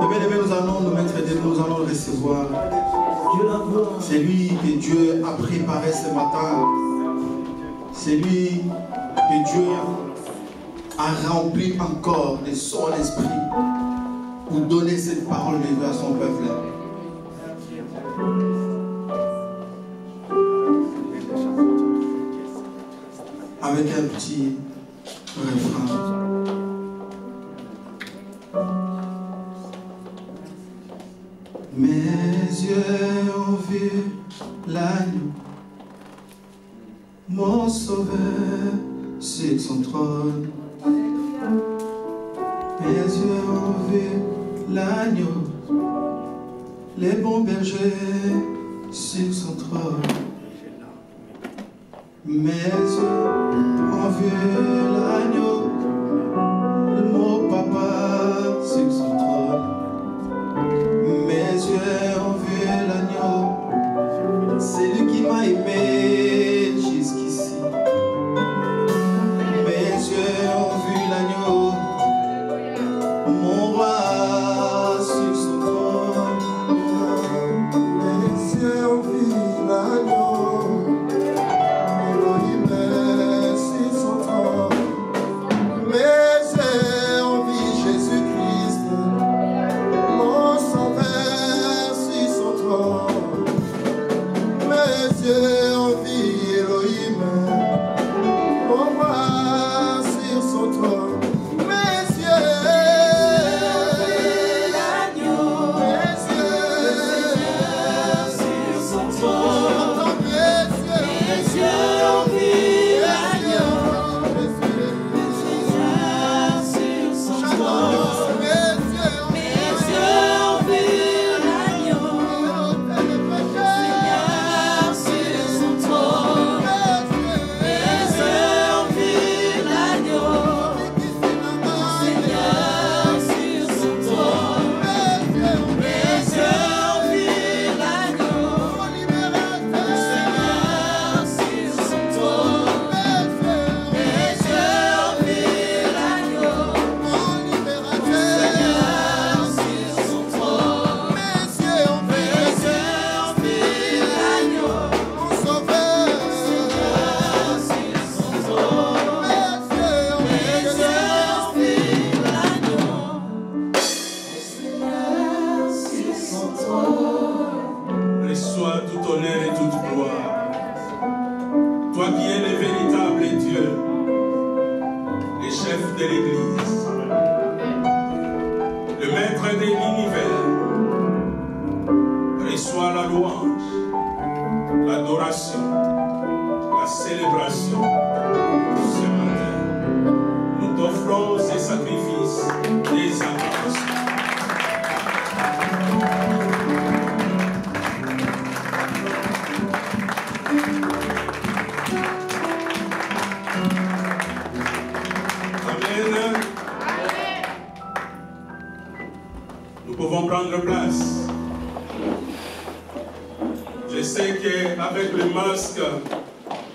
Bien-aimés, nous allons nous mettre debout, nous allons le recevoir. C'est lui que Dieu a préparé ce matin. C'est lui que Dieu a rempli encore de son esprit pour donner cette parole de Dieu à son peuple. Avec un petit refrain. Mes yeux ont vu l'agneau, mon sauveur sur son trône. Mes yeux ont vu l'agneau, les bons bergers sur son trône. Mes yeux ont vu l'agneau, mon papa sur son trône. Mes yeux ont vu l'agneau, c'est lui qui m'a aimé jusqu'ici. Mes yeux ont vu l'agneau, mon roi sur son trône. Mes yeux ont vu l'agneau, Elohim sur son trône. Mes yeux ont vu Jésus-Christ, mon sauveur sur son trône. Mes yeux ont vu Elohim, mon roi sur son trône. Mes yeux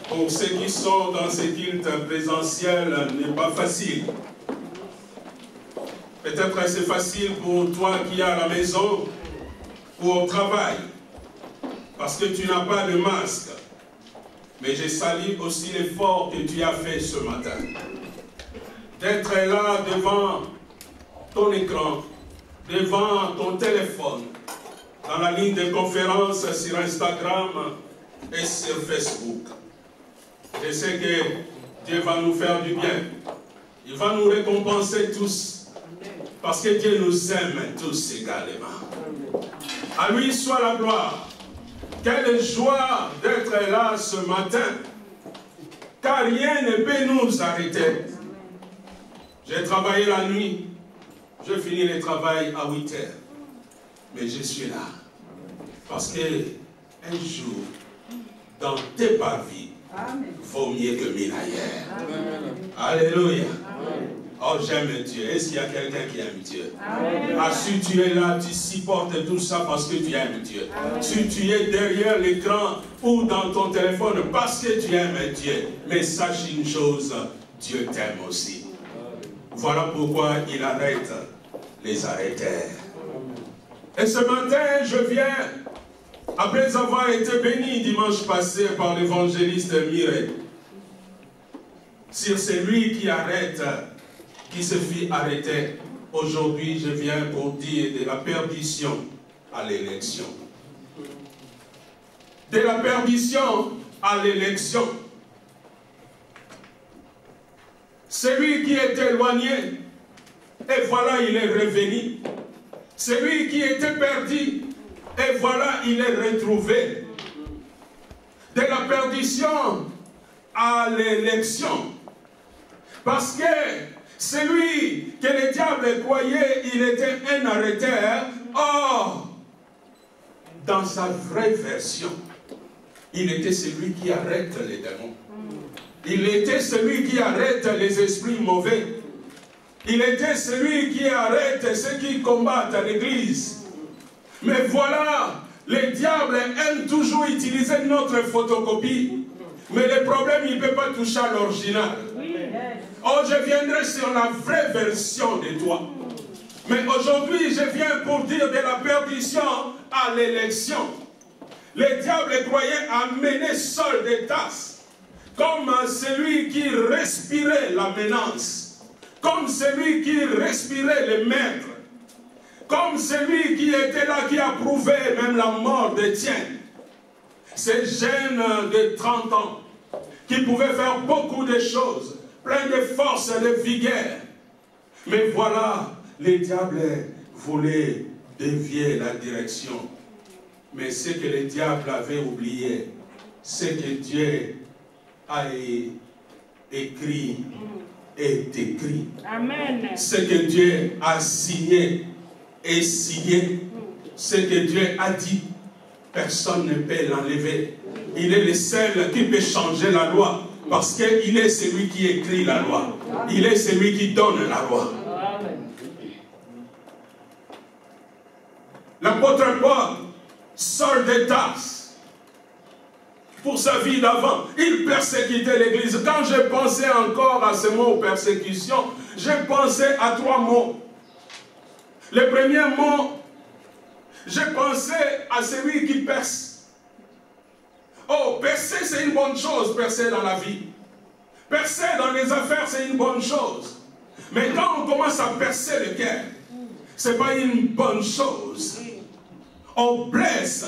pour ceux qui sont dans ces cultes présentiels n'est pas facile. Peut-être c'est facile pour toi qui es à la maison ou au travail, parce que tu n'as pas de masque. Mais je salue aussi l'effort que tu as fait ce matin. D'être là devant ton écran, devant ton téléphone, dans la ligne de conférence sur Instagram et sur Facebook. Je sais que Dieu va nous faire du bien. Il va nous récompenser tous. Parce que Dieu nous aime tous également. À lui soit la gloire. Quelle joie d'être là ce matin. Car rien ne peut nous arrêter. J'ai travaillé la nuit. Je finis le travail à 8 heures. Mais je suis là. Parce que un jour, dans tes parvis, vaut mieux que 1000 ailleurs. Alléluia. Oh, j'aime Dieu. Est-ce qu'il y a quelqu'un qui aime Dieu? Ah, si tu es là, tu supportes tout ça parce que tu aimes Dieu. Si tu es derrière l'écran ou dans ton téléphone parce que tu aimes Dieu. Mais sache une chose, Dieu t'aime aussi. Voilà pourquoi il arrête les arrêteurs. Et ce matin, je viens, après avoir été béni dimanche passé par l'évangéliste Mireille, sur celui qui arrête, qui se fit arrêter. Aujourd'hui, je viens pour dire de la perdition à l'élection. De la perdition à l'élection. Celui qui est éloigné, et voilà, il est revenu. Celui qui était perdu, et voilà, il est retrouvé. De la perdition à l'élection. Parce que celui que le diable croyait, il était un arrêteur. Or, dans sa vraie version, il était celui qui arrête les démons. Il était celui qui arrête les esprits mauvais. Il était celui qui arrête ceux qui combattent l'Église. Mais voilà, le diable aime toujours utiliser notre photocopie. Mais le problème, il ne peut pas toucher à l'original. Oh, je viendrai sur la vraie version de toi. Mais aujourd'hui, je viens pour dire de la perdition à l'élection. Le diable croyait amener Saul de Tarse comme celui qui respirait la menace, comme celui qui respirait le maître, comme celui qui était là, qui approuvait même la mort d'Étienne. Ces jeunes de 30 ans qui pouvaient faire beaucoup de choses, plein de force et de vigueur. Mais voilà, le diable voulait dévier la direction. Mais ce que le diable avait oublié, c'est que Dieu a écrit est écrit. Amen. Ce que Dieu a signé est signé. Ce que Dieu a dit, personne ne peut l'enlever. Il est le seul qui peut changer la loi. Parce qu'il est celui qui écrit la loi. Il est celui qui donne la loi. L'apôtre Paul, Saul de Tarse, pour sa vie d'avant, il persécutait l'Église. Quand je pensais encore à ce mot persécution, je pensais à 3 mots. Le premier mot, je pensais à celui qui perce. Oh, percer, c'est une bonne chose, percer dans la vie. Percer dans les affaires, c'est une bonne chose. Mais quand on commence à percer le cœur, ce n'est pas une bonne chose. On blesse,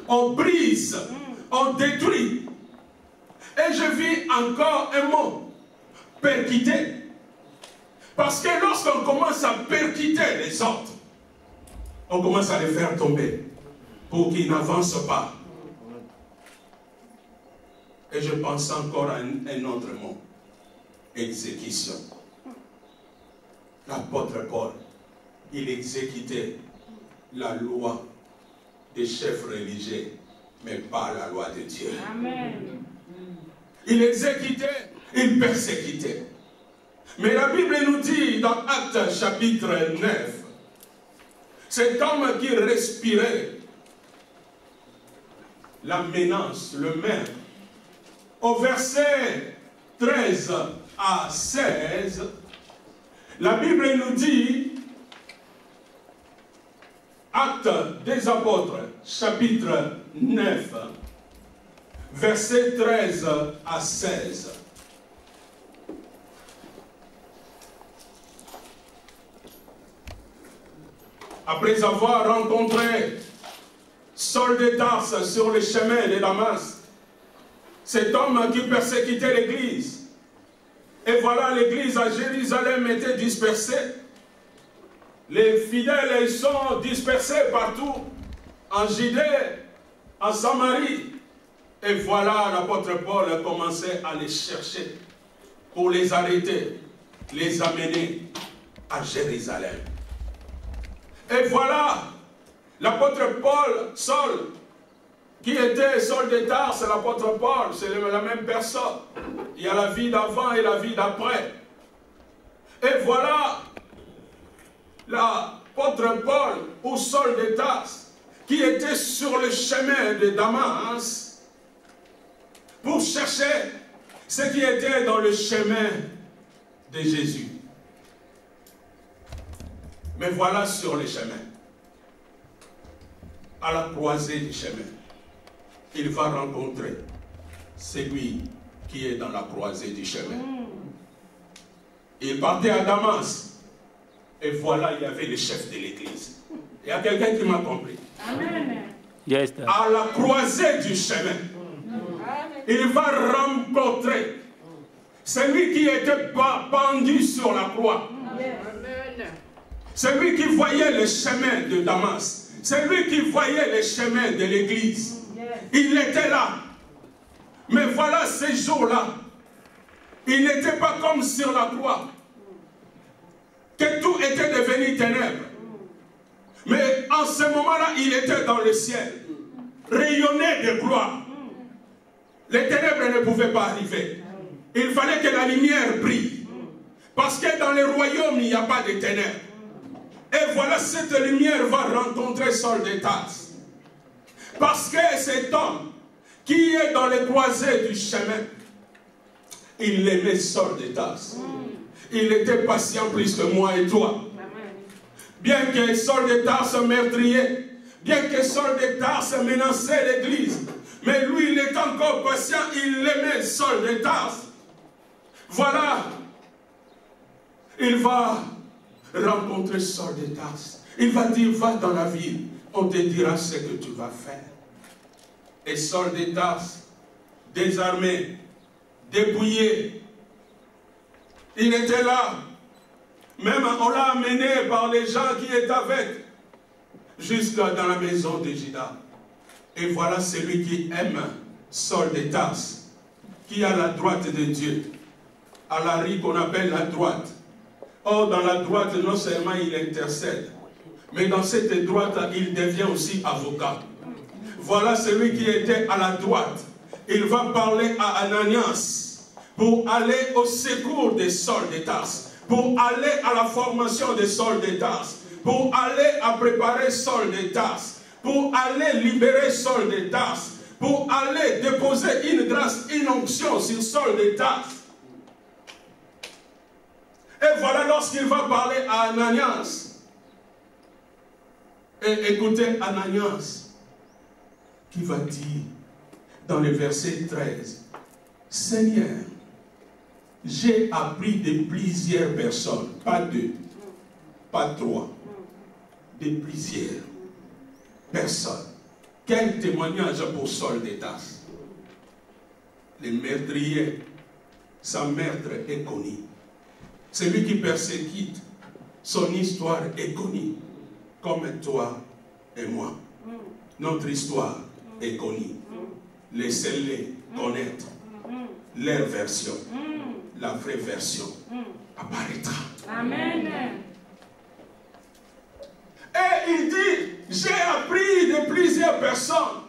on brise, on détruit. Et je vis encore un mot, percuter. Parce que lorsqu'on commence à percuter les autres, on commence à les faire tomber pour qu'ils n'avancent pas. Et je pense encore à un autre mot, exécution. L'apôtre Paul, il exécutait la loi des chefs religieux, mais pas la loi de Dieu. Amen. Il exécutait, il persécutait. Mais la Bible nous dit dans Actes chapitre 9, cet homme qui respirait la menace, le maître, au verset 13 à 16, la Bible nous dit, Actes des Apôtres, chapitre 9, verset 13 à 16. Après avoir rencontré Saul de Tarse sur le chemin de Damas, cet homme qui persécutait l'Église. Et voilà, l'Église à Jérusalem était dispersée. Les fidèles, ils sont dispersés partout, en Judée, en Samarie. Et voilà, l'apôtre Paul a commencé à les chercher pour les arrêter, les amener à Jérusalem. Et voilà, l'apôtre Paul, Saul, qui était Saul de Tarse, l'apôtre Paul, c'est la même personne. Il y a la vie d'avant et la vie d'après. Et voilà l'apôtre Paul ou Saul de Tarse, qui était sur le chemin de Damas pour chercher ce qui était dans le chemin de Jésus. Mais voilà sur le chemin, à la croisée du chemin, il va rencontrer celui qui est dans la croisée du chemin. Il partait à Damas, et voilà, il y avait le chef de l'église. Il y a quelqu'un qui m'a compris. Amen. Yes, À la croisée du chemin, il va rencontrer celui qui était pendu sur la croix. Celui qui voyait le chemin de Damas. Celui qui voyait le chemin de l'église. Il était là. Mais voilà, ces jours-là, il n'était pas comme sur la croix, que tout était devenu ténèbres. Mais en ce moment-là, il était dans le ciel, rayonné de gloire. Les ténèbres ne pouvaient pas arriver. Il fallait que la lumière brille. Parce que dans les royaumes, il n'y a pas de ténèbres. Et voilà, cette lumière va rencontrer Saul de Tarse. Parce que cet homme qui est dans les croisées du chemin, il aimait Saul de Tarse. Il était patient plus que moi et toi. Bien que Saul de Tarse meurtrier, bien que Saul de Tarse menaçait l'église, mais lui, il est encore patient, il aimait Saul de Tarse. Voilà, il va rencontrer Saul de Tarse. Il va dire, va dans la ville, on te dira ce que tu vas faire. Et Saul de Tarse, désarmé, dépouillé, il était là. Même on l'a amené par les gens qui étaient avec, jusque dans la maison de Judas. Et voilà celui qui aime Saul de Tarse, qui est à la droite de Dieu, à la rue qu'on appelle la droite. Or, dans la droite, non seulement il intercède, mais dans cette droite-là, il devient aussi avocat. Voilà celui qui était à la droite. Il va parler à Ananias pour aller au secours de Saul de Tarse, pour aller à la formation de Saul de Tarse, pour aller à préparer Saul de Tarse, pour aller libérer Saul de Tarse, pour aller déposer une grâce, une onction sur Saul de Tarse. Et voilà lorsqu'il va parler à Ananias. Et écoutez Ananias qui va dire dans le verset 13, Seigneur, j'ai appris de plusieurs personnes, pas deux, pas trois, de plusieurs personnes. Quel témoignage pour Saul de Tarse. Le meurtrier, sa meurtre est connu. Celui qui persécute, son histoire est connue, comme toi et moi. Notre histoire est connue. Laissez-les connaître leur version. La vraie version apparaîtra. Amen. Et il dit, j'ai appris de plusieurs personnes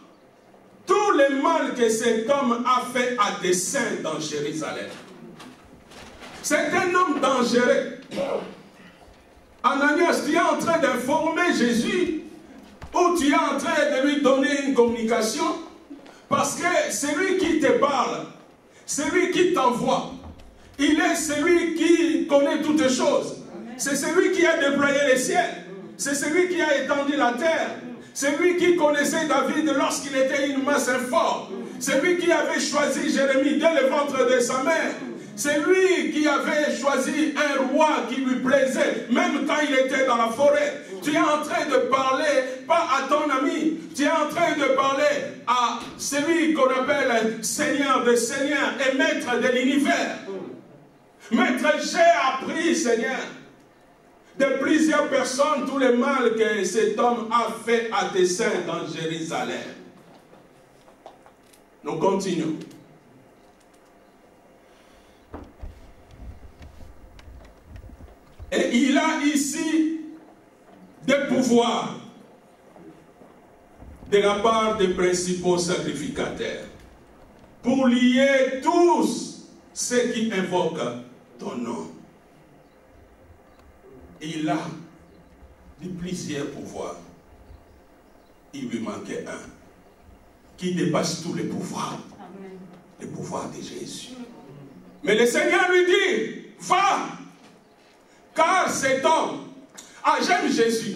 tout le mal que cet homme a fait à des saints dans Jérusalem. C'est un homme dangereux. Ananias, tu es en train d'informer Jésus ou tu es en train de lui donner une communication? Parce que celui qui te parle, celui qui t'envoie, il est celui qui connaît toutes choses. C'est celui qui a déployé les ciels. C'est celui qui a étendu la terre. C'est lui qui connaissait David lorsqu'il était une masse forte. C'est lui qui avait choisi Jérémie dès le ventre de sa mère. C'est lui qui avait choisi un roi qui lui plaisait, même quand il était dans la forêt. Tu es en train de parler, pas à ton ami, tu es en train de parler à celui qu'on appelle Seigneur des Seigneurs et Maître de l'univers. Maître, j'ai appris, Seigneur, de plusieurs personnes tout le mal que cet homme a fait à tes saints dans Jérusalem. Nous continuons. Et il a ici des pouvoirs de la part des principaux sacrificateurs pour lier tous ceux qui invoquent ton nom. Il a de plusieurs pouvoirs. Il lui manquait un qui dépasse tous les pouvoirs. Amen. Le pouvoir de Jésus. Mais le Seigneur lui dit, va, car cet homme Ah, j'aime Jésus.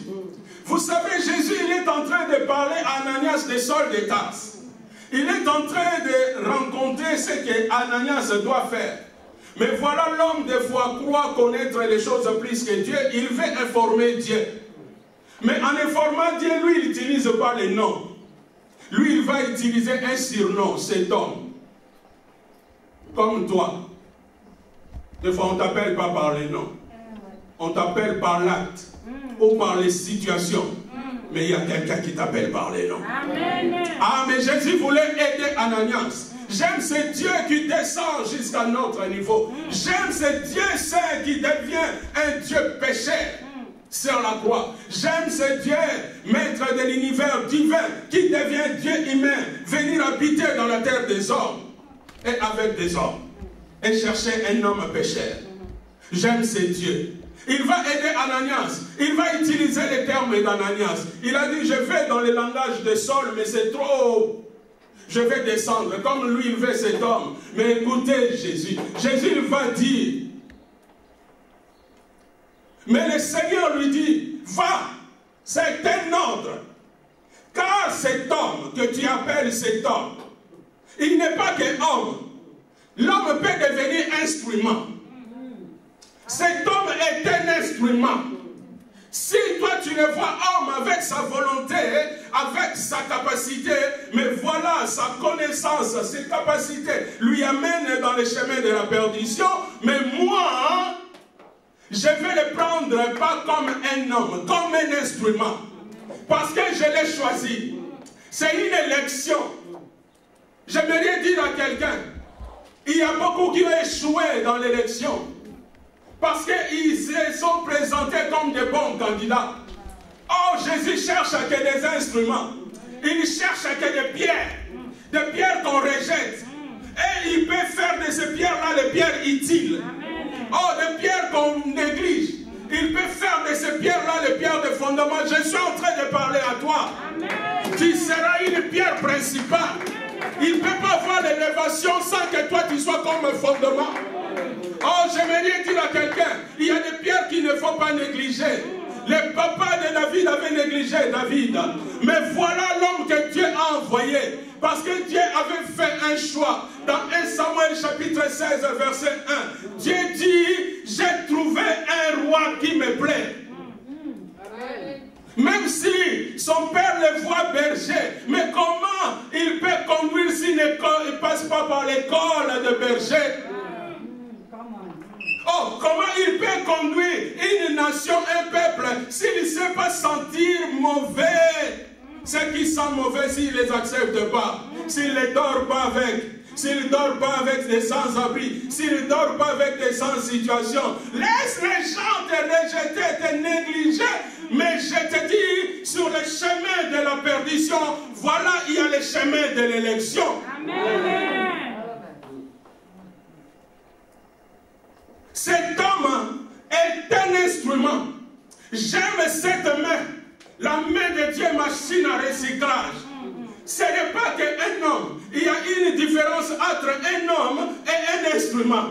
Vous savez, Jésus, il est en train de parler à Ananias de Saul de Tarse. Il est en train de rencontrer ce que Ananias doit faire. Mais voilà, l'homme de foi croit connaître les choses plus que Dieu. Il veut informer Dieu. Mais en informant Dieu, lui, il n'utilise pas les noms. Lui, il va utiliser un surnom, cet homme. Comme toi. Des fois, on ne t'appelle pas par les noms. On t'appelle par l'acte ou par les situations. Mais il y a quelqu'un qui t'appelle par les noms. Amen. Ah, mais Jésus voulait aider Ananias. J'aime ce Dieu qui descend jusqu'à notre niveau. J'aime ce Dieu saint qui devient un Dieu pécheur sur la croix. J'aime ce Dieu, maître de l'univers divin, qui devient Dieu humain, venir habiter dans la terre des hommes et avec des hommes et chercher un homme pécheur. J'aime ce Dieu. Il va aider Ananias. Il va utiliser les termes d'Ananias. Il a dit, je vais dans le langage de Saul, mais c'est trop. Je vais descendre. Comme lui, il veut cet homme. Mais écoutez Jésus. Jésus, il va dire. Mais le Seigneur lui dit, va, c'est un ordre. Car cet homme que tu appelles cet homme, il n'est pas qu'un homme. L'homme peut devenir instrument. Cet homme est un instrument. Si toi tu le vois homme avec sa volonté, avec sa capacité, mais voilà, sa connaissance, ses capacités lui amènent dans le chemin de la perdition, mais moi, je vais le prendre pas comme un homme, comme un instrument. Parce que je l'ai choisi. C'est une élection. J'aimerais dire à quelqu'un, il y a beaucoup qui ont échoué dans l'élection. Parce qu'ils se sont présentés comme des bons candidats. Oh, Jésus cherche à que des instruments. Il cherche à que des pierres qu'on rejette. Et il peut faire de ces pierres-là des pierres utiles. Oh, des pierres qu'on néglige. Il peut faire de ces pierres-là les pierres de fondement. Je suis en train de parler à toi. Tu seras une pierre principale. Il ne peut pas avoir l'élévation sans que toi tu sois comme un fondement. Oh, j'aimerais dire à quelqu'un, il y a des pierres qu'il ne faut pas négliger. Le papa de David avait négligé David. Mais voilà l'homme que Dieu a envoyé. Parce que Dieu avait fait un choix. Dans 1 Samuel chapitre 16 verset 1. Dieu dit, j'ai trouvé un roi qui me plaît. Même si son père le voit berger, mais comment il peut conduire s'il ne passe pas par l'école de berger? Oh, comment il peut conduire une nation, un peuple, s'il ne sait pas sentir mauvais? Ceux qui sentent mauvais, s'il ne les accepte pas, s'il ne dort pas avec, s'il ne dort pas avec des sans-abri, s'il ne dort pas avec des sans-situations, laisse les gens te rejeter, te négliger. Mais je te dis, sur le chemin de la perdition, voilà, il y a le chemin de l'élection. Amen. Cet homme est un instrument. J'aime cette main. La main de Dieu, machine à recyclage. Ce n'est pas qu'un homme. Il y a une différence entre un homme et un instrument.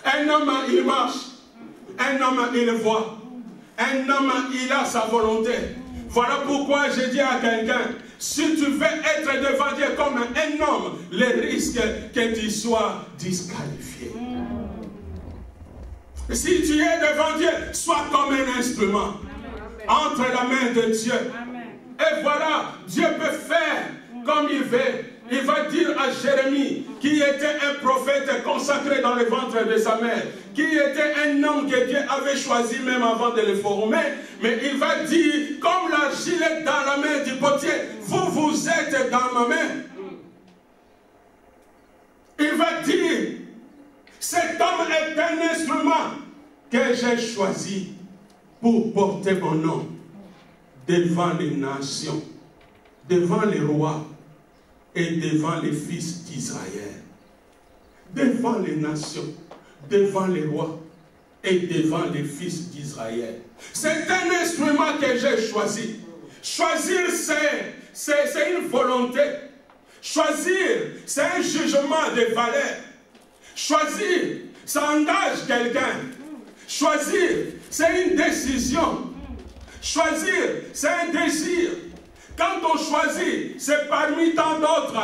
Un homme, il marche. Un homme, il voit. Un homme, il a sa volonté. Voilà pourquoi je dis à quelqu'un, si tu veux être devant Dieu comme un homme, le risque que tu sois disqualifié. Si tu es devant Dieu, sois comme un instrument. Entre la main de Dieu. Et voilà, Dieu peut faire comme il veut. Il va dire à Jérémie, qui était un prophète consacré dans le ventre de sa mère, qui était un homme que Dieu avait choisi même avant de le former, mais il va dire, comme l'argile est dans la main du potier, vous êtes dans ma main. Il va dire, cet homme est un instrument que j'ai choisi pour porter mon nom devant les nations, devant les rois et devant les fils d'Israël. Devant les nations, devant les rois et devant les fils d'Israël. C'est un instrument que j'ai choisi. Choisir, c'est une volonté. Choisir, c'est un jugement de valeur. Choisir, ça engage quelqu'un. Choisir, c'est une décision. Choisir, c'est un désir. Quand on choisit, c'est parmi tant d'autres.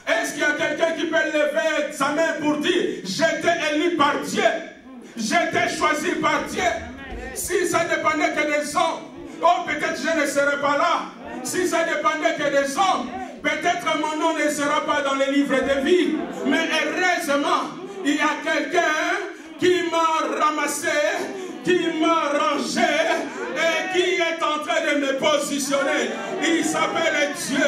Est-ce qu'il y a quelqu'un qui peut lever sa main pour dire, j'étais élu par Dieu, j'étais choisi par Dieu? Si ça dépendait que des hommes, oh, peut-être je ne serais pas là. Si ça dépendait que des hommes, peut-être mon nom ne sera pas dans les livres de vie. Mais heureusement, il y a quelqu'un qui m'a ramassé, qui m'a rangé et qui est en train de me positionner. Il s'appelle Dieu.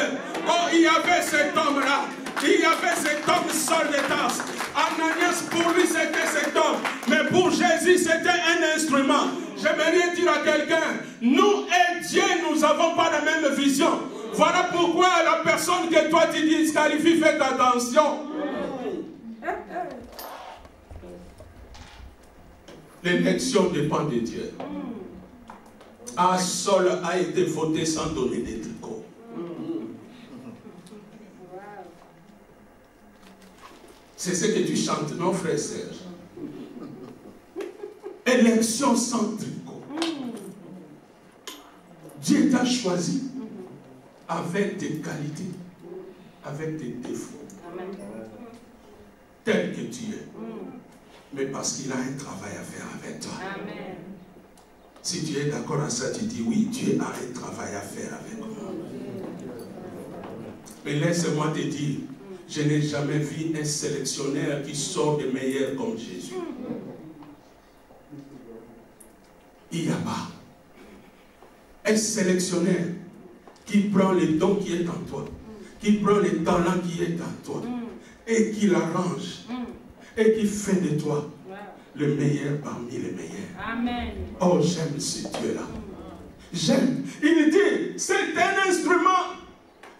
Oh, il y avait cet homme-là. Il y avait cet homme Saul de Tarse. Ananias, pour lui, c'était cet homme. Mais pour Jésus, c'était un instrument. J'aimerais dire à quelqu'un, nous et Dieu, nous n'avons pas la même vision. Voilà pourquoi la personne que toi tu disqualifies, faites attention. L'élection dépend de Dieu. Ah, Saul a été voté sans donner des tricots. C'est ce que tu chantes, non, frère Serge? Élection sans tricot. Dieu t'a choisi avec des qualités, avec des défauts, tel que tu es. Mais parce qu'il a un travail à faire avec toi. Amen. Si tu es d'accord à ça, tu dis oui, Dieu a un travail à faire avec moi. Mais laisse-moi te dire, je n'ai jamais vu un sélectionneur qui sort de meilleur comme Jésus. Il n'y a pas un sélectionneur qui prend les dons qui est en toi, qui prend les talents qui est en toi, et qui l'arrange, et qui fait de toi le meilleur parmi les meilleurs. Amen. Oh, j'aime ce Dieu-là. J'aime. Il dit, c'est un instrument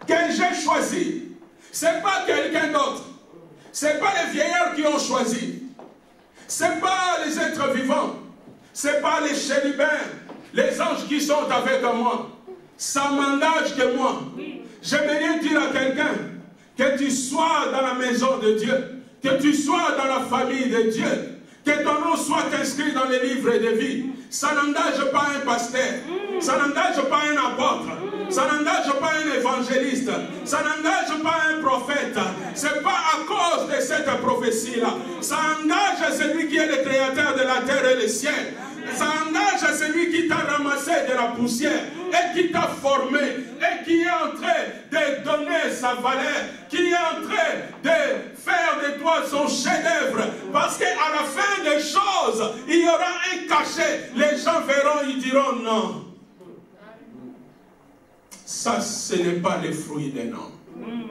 que j'ai choisi. Ce n'est pas quelqu'un d'autre. Ce n'est pas les vieillards qui ont choisi. Ce n'est pas les êtres vivants. Ce n'est pas les chérubins, les anges qui sont avec moi. Ça m'engage que moi. J'aimerais dire à quelqu'un que tu sois dans la maison de Dieu, que tu sois dans la famille de Dieu, que ton nom soit inscrit dans les livres de vie. Ça n'engage pas un pasteur, ça n'engage pas un apôtre, ça n'engage pas un évangéliste, ça n'engage pas un prophète. Ce n'est pas à cause de cette prophétie-là. Ça engage celui qui est le créateur de la terre et le ciel. Ça engage celui qui t'a ramassé de la poussière et qui t'a formé et qui est en train de donner sa valeur, qui est en train de faire de toi son chef-d'œuvre. Parce qu'à la fin des choses, il y aura un cachet. Les gens verront, ils diront non. Ça, ce n'est pas le fruit d'un homme.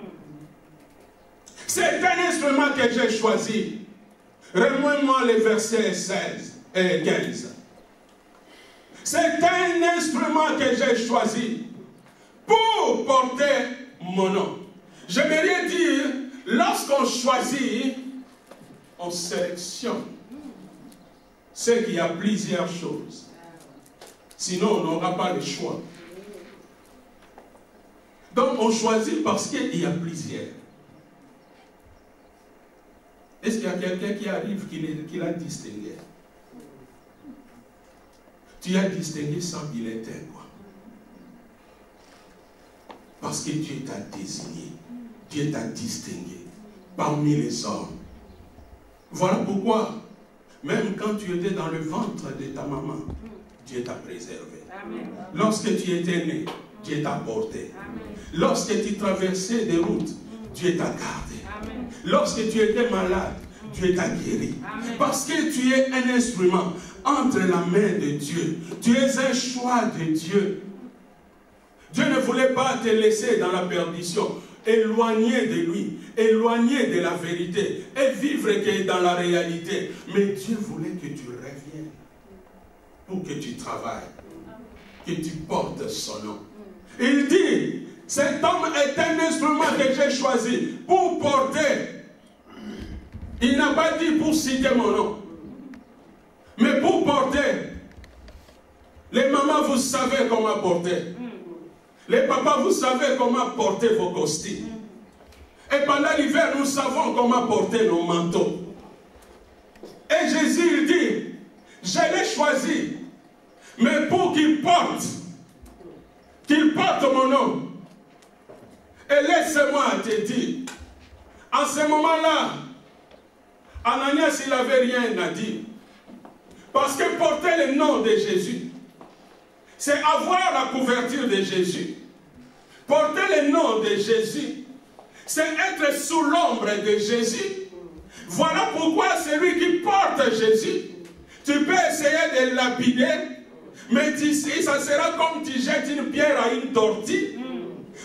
C'est un instrument que j'ai choisi. Remets-moi les versets 16 et 15. C'est un instrument que j'ai choisi pour porter mon nom. J'aimerais dire, lorsqu'on choisit, on sélectionne. C'est qu'il y a plusieurs choses. Sinon, on n'aura pas le choix. Donc, on choisit parce qu'il y a plusieurs. Est-ce qu'il y a quelqu'un qui arrive qui l'a distingué? Tu as distingué sans bulletin, quoi. Parce que Dieu t'a désigné. Dieu t'a distingué parmi les hommes. Voilà pourquoi, même quand tu étais dans le ventre de ta maman, Dieu t'a préservé. Amen. Lorsque tu étais né, Dieu t'a porté. Amen. Lorsque tu traversais des routes, Dieu t'a gardé. Amen. Lorsque tu étais malade, Dieu t'a guéri. Amen. Parce que tu es un instrument entre la main de Dieu. Tu es un choix de Dieu. Dieu ne voulait pas te laisser dans la perdition, éloigné de lui, éloigné de la vérité, et vivre que dans la réalité. Mais Dieu voulait que tu reviennes pour que tu travailles, que tu portes son nom. Il dit, cet homme est un instrument que j'ai choisi pour porter. Il n'a pas dit pour citer mon nom, mais pour porter. Les mamans, vous savez comment porter. Les papas, vous savez comment porter vos costumes. Et pendant l'hiver, nous savons comment porter nos manteaux. Et Jésus, il dit, je l'ai choisi mais pour qu'il porte mon nom. Et laisse-moi te dire, en ce moment-là, Ananias, il n'avait rien à dire. Parce que porter le nom de Jésus, c'est avoir la couverture de Jésus. Porter le nom de Jésus, c'est être sous l'ombre de Jésus. Voilà pourquoi celui qui porte Jésus, tu peux essayer de lapider, mais ici, ça sera comme tu jettes une pierre à une tortue,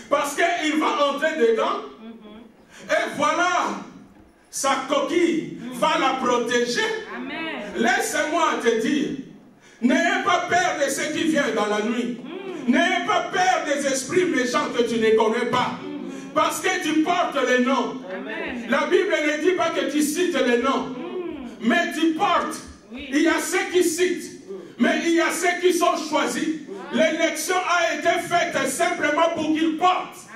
parce qu'il va entrer dedans, et voilà, sa coquille va la protéger. Laisse-moi te dire, n'ayez pas peur de ce qui vient dans la nuit. N'ayez pas peur des esprits méchants que tu ne connais pas. Parce que tu portes le nom. La Bible ne dit pas que tu cites le nom. Mais tu portes. Il y a ceux qui citent. Mais il y a ceux qui sont choisis. L'élection a été faite simplement pour qu'ils portent.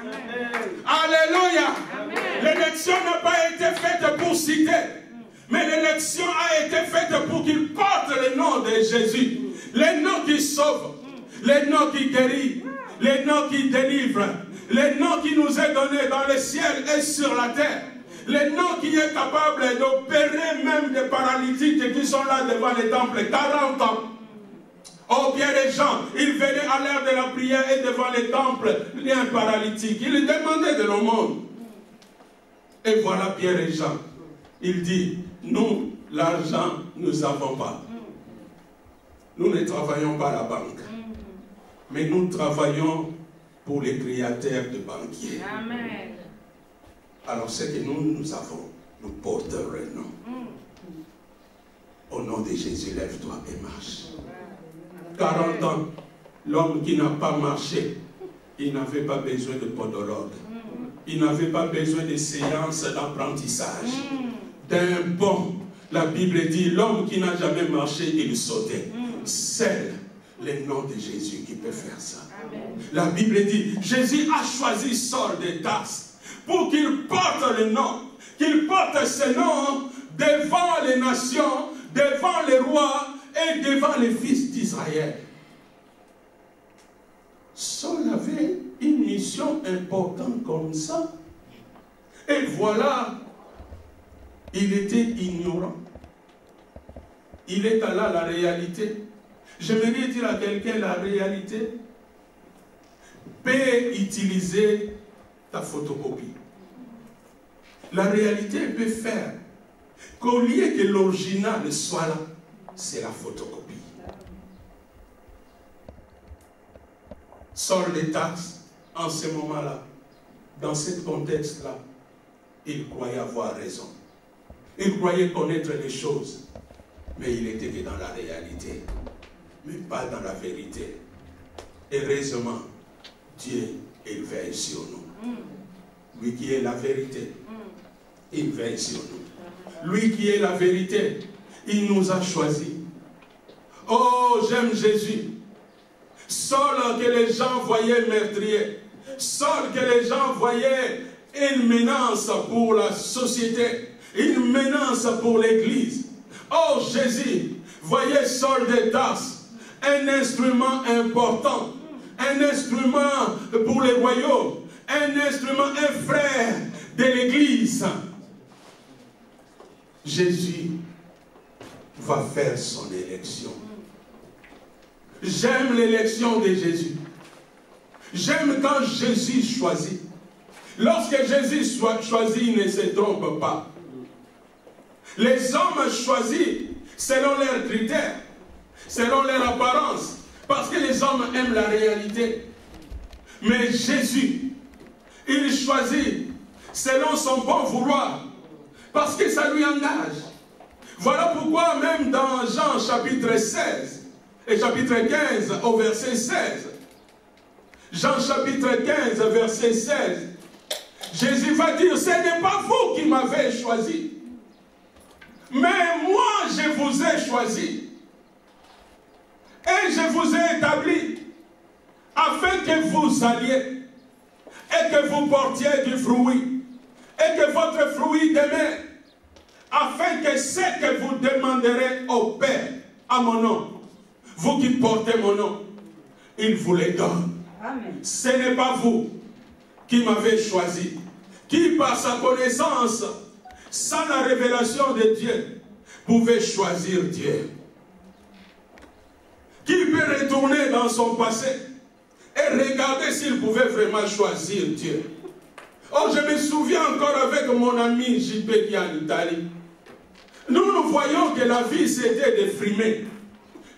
Alléluia. L'élection n'a pas été faite pour citer. Mais l'élection a été faite pour qu'ils portent le nom de Jésus. Le nom qui sauve. Le nom qui guérit. Le nom qui délivre. Le nom qui nous est donné dans le ciel et sur la terre. Le nom qui est capable d'opérer même des paralytiques qui sont là devant le temple 40 ans. Oh, Pierre et Jean, ils venaient à l'heure de la prière et devant le temple, il y a un paralytique. Ils demandaient de l'aumône. Et voilà Pierre et Jean. Il dit, nous, l'argent, nous n'avons pas. Nous ne travaillons pas à la banque. Mais nous travaillons pour les créateurs de banquiers. Amen. Alors ce que nous avons, nous portons le nom. Au nom de Jésus, lève-toi et marche. 40 ans, l'homme qui n'a pas marché, il n'avait pas besoin de podologue. Il n'avait pas besoin de séances d'apprentissage. D'un bond, la Bible dit, l'homme qui n'a jamais marché, il sautait. Seul le nom de Jésus qui peut faire ça. Amen. La Bible dit, Jésus a choisi Saul de Tarse pour qu'il porte le nom, qu'il porte ce nom devant les nations, devant les rois et devant les fils d'Israël. Saul avait une mission importante comme ça. Et voilà, il était ignorant. Il est allé à la réalité. J'aimerais dire à quelqu'un la réalité. Peut utiliser ta photocopie. La réalité peut faire qu'au lieu que l'original soit là, c'est la photocopie. Saul de Tarse, en ce moment-là, dans ce contexte-là, il croyait avoir raison. Il croyait connaître les choses, mais il était que dans la réalité, mais pas dans la vérité. Heureusement, Dieu, il veille sur nous. Lui qui est la vérité, il veille sur nous. Lui qui est la vérité, il nous a choisis. Oh, j'aime Jésus. Saul que les gens voyaient meurtrier. Saul que les gens voyaient une menace pour la société. Une menace pour l'église. Oh, Jésus, voyez Saul de Tarse, un instrument important. Un instrument pour les royaumes. Un instrument, un frère de l'église. Jésus va faire son élection. J'aime l'élection de Jésus. J'aime quand Jésus choisit. Lorsque Jésus choisit, il ne se trompe pas. Les hommes choisissent selon leurs critères, selon leur apparence, parce que les hommes aiment la réalité. Mais Jésus, il choisit selon son bon vouloir, parce que ça lui engage. Voilà pourquoi même dans Jean chapitre 16 et chapitre 15 au verset 16, Jean chapitre 15 verset 16, Jésus va dire, ce n'est pas vous qui m'avez choisi, mais moi je vous ai choisi et je vous ai établi afin que vous alliez et que vous portiez du fruit et que votre fruit demeure, afin que ce que vous demanderez au Père à mon nom, Vous qui portez mon nom, il vous les donne. Ce n'est pas vous qui m'avez choisi, qui par sa connaissance, sans la révélation de Dieu, pouvait choisir Dieu. Qui peut retourner dans son passé et regarder s'il pouvait vraiment choisir Dieu. Oh, je me souviens encore avec mon ami JP qui est en Italie. Nous voyons que la vie c'était de frimer.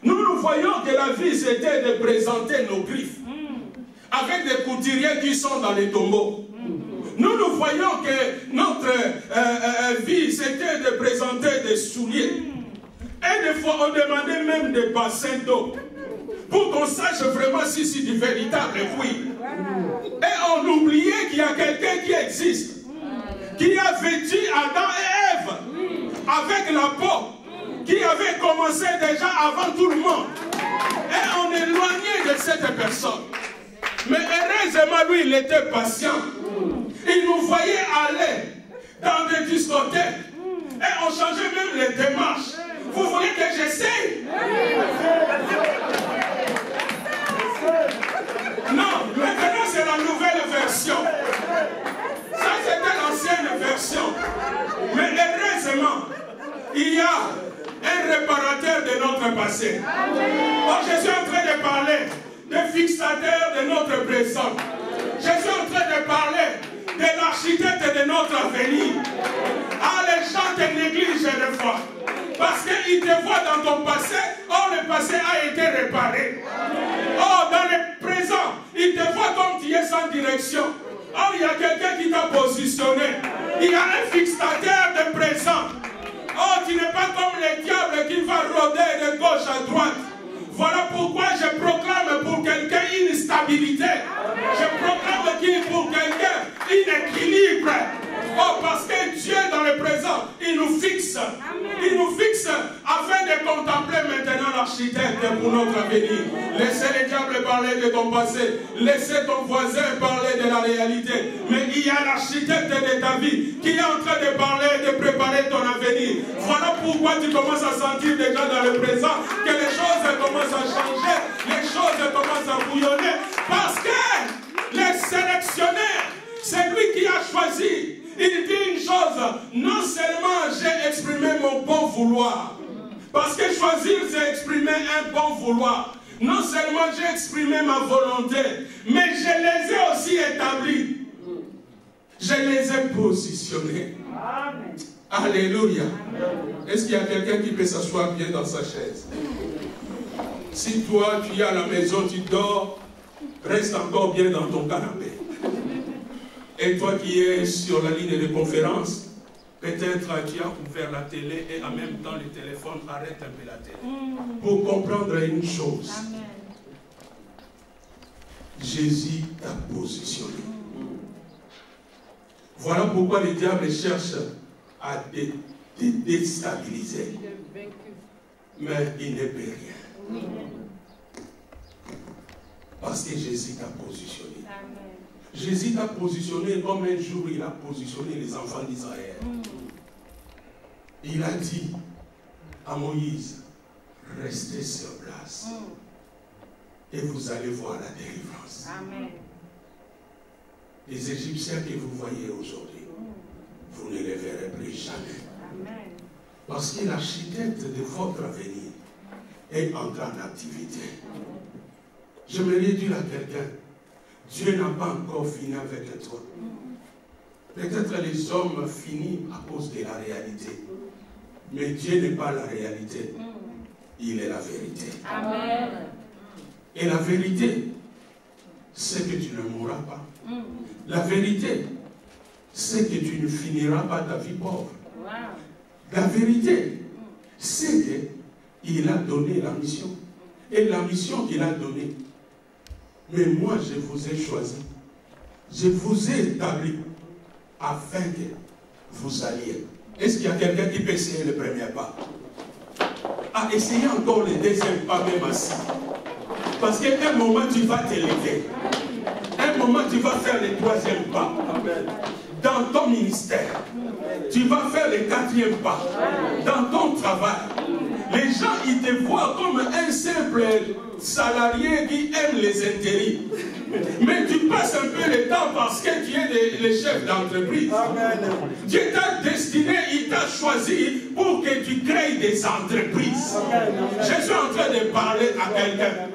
Nous voyons que la vie c'était de présenter nos griffes. Avec des couturiers qui sont dans les tombeaux. Nous voyons que notre vie c'était de présenter des souliers. Et des fois on demandait même des bassins d'eau. Pour qu'on sache vraiment si c'est du véritable fruit. Et on oubliait qu'il y a quelqu'un qui existe. Qui a vêtu Adam et Ève. Avec la peau. Qui avait commencé déjà avant tout le monde. Et on éloignait de cette personne. Mais heureusement, lui, il était patient. Il nous voyait aller dans des discothèques. Et on changeait même les démarches. Vous voulez que j'essaye? Non, maintenant c'est la nouvelle version. Ça c'était l'ancienne version. Mais heureusement, il y a un réparateur de notre passé. Oh, je suis en train de parler de fixateur de notre présent. Je suis en train de parler de l'architecte de notre avenir. Ah, les gens te négligent des fois. Parce qu'ils te voient dans ton passé, oh, le passé a été réparé. Oh, dans le présent, ils te voient comme tu es sans direction. Oh, il y a quelqu'un qui t'a positionné. Il y a un fixateur de présent. Oh, tu n'es pas comme le diable qui va rôder de gauche à droite. Voilà pourquoi je proclame pour quelqu'un une stabilité. Je proclame pour quelqu'un un équilibre. Oh, parce que Dieu dans le présent, il nous fixe. Il nous fixe afin de contempler maintenant l'architecte pour notre avenir. Laissez le diable parler de ton passé. Laissez ton voisin parler de la réalité. Mais il y a l'architecte de ta vie qui est en train de parler, de préparer ton avenir. Voilà pourquoi tu commences à sentir déjà dans le présent que les choses commencent à changer. Les choses commencent à bouillonner. Parce que les sélectionnaires, c'est lui qui a choisi. Il dit une chose, non seulement j'ai exprimé mon bon vouloir, parce que choisir c'est exprimer un bon vouloir. Non seulement j'ai exprimé ma volonté, mais je les ai aussi établis. Je les ai positionnés. Amen. Alléluia. Est-ce qu'il y a quelqu'un qui peut s'asseoir bien dans sa chaise? Si toi tu es à la maison, tu dors, reste encore bien dans ton canapé. Et toi qui es sur la ligne de conférence, peut-être tu as ouvert la télé et en même temps le téléphone, arrête un peu la télé. Pour comprendre une chose. Amen. Jésus t'a positionné. Voilà pourquoi le diable cherche à te déstabiliser. Mais il ne peut rien. Parce que Jésus t'a positionné. Amen. Jésus t'a positionné comme un jour il a positionné les enfants d'Israël. Il a dit à Moïse, restez sur place et vous allez voir la délivrance. Amen. Les Égyptiens que vous voyez aujourd'hui, vous ne les verrez plus jamais. Amen. Parce que l'architecte de votre avenir est entré en activité. Je me dire à quelqu'un, Dieu n'a pas encore fini avec toi. Peut-être les hommes finissent à cause de la réalité. Mais Dieu n'est pas la réalité. Il est la vérité. Amen. Et la vérité, c'est que tu ne mourras pas. La vérité, c'est que tu ne finiras pas ta vie pauvre. La vérité, c'est qu'il a donné la mission. Et la mission qu'il a donnée, mais moi, je vous ai choisi. Je vous ai établi afin que vous alliez. Est-ce qu'il y a quelqu'un qui peut essayer le premier pas? Ah, essayez encore le deuxième pas, même assis. Parce qu'à un moment, tu vas t'élever. Un moment, tu vas faire le troisième pas. Dans ton ministère. Tu vas faire le quatrième pas. Dans ton travail. Les gens, ils te voient comme un simple salarié qui aime les intérêts. Mais tu passes un peu le temps parce que tu es le chef d'entreprise. Dieu t'a destiné, il t'a choisi pour que tu crées des entreprises. Je suis en train de parler à quelqu'un.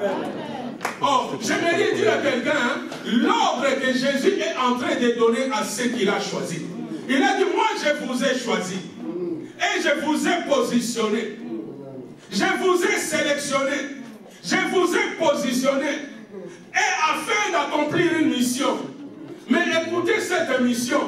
Oh, j'aimerais dire à quelqu'un, l'ordre que Jésus est en train de donner à ceux qu'il a choisis. Il a dit, moi je vous ai choisi. Et je vous ai positionné. Je vous ai sélectionné. Je vous ai positionné. Et afin d'accomplir une mission. Mais écoutez cette mission.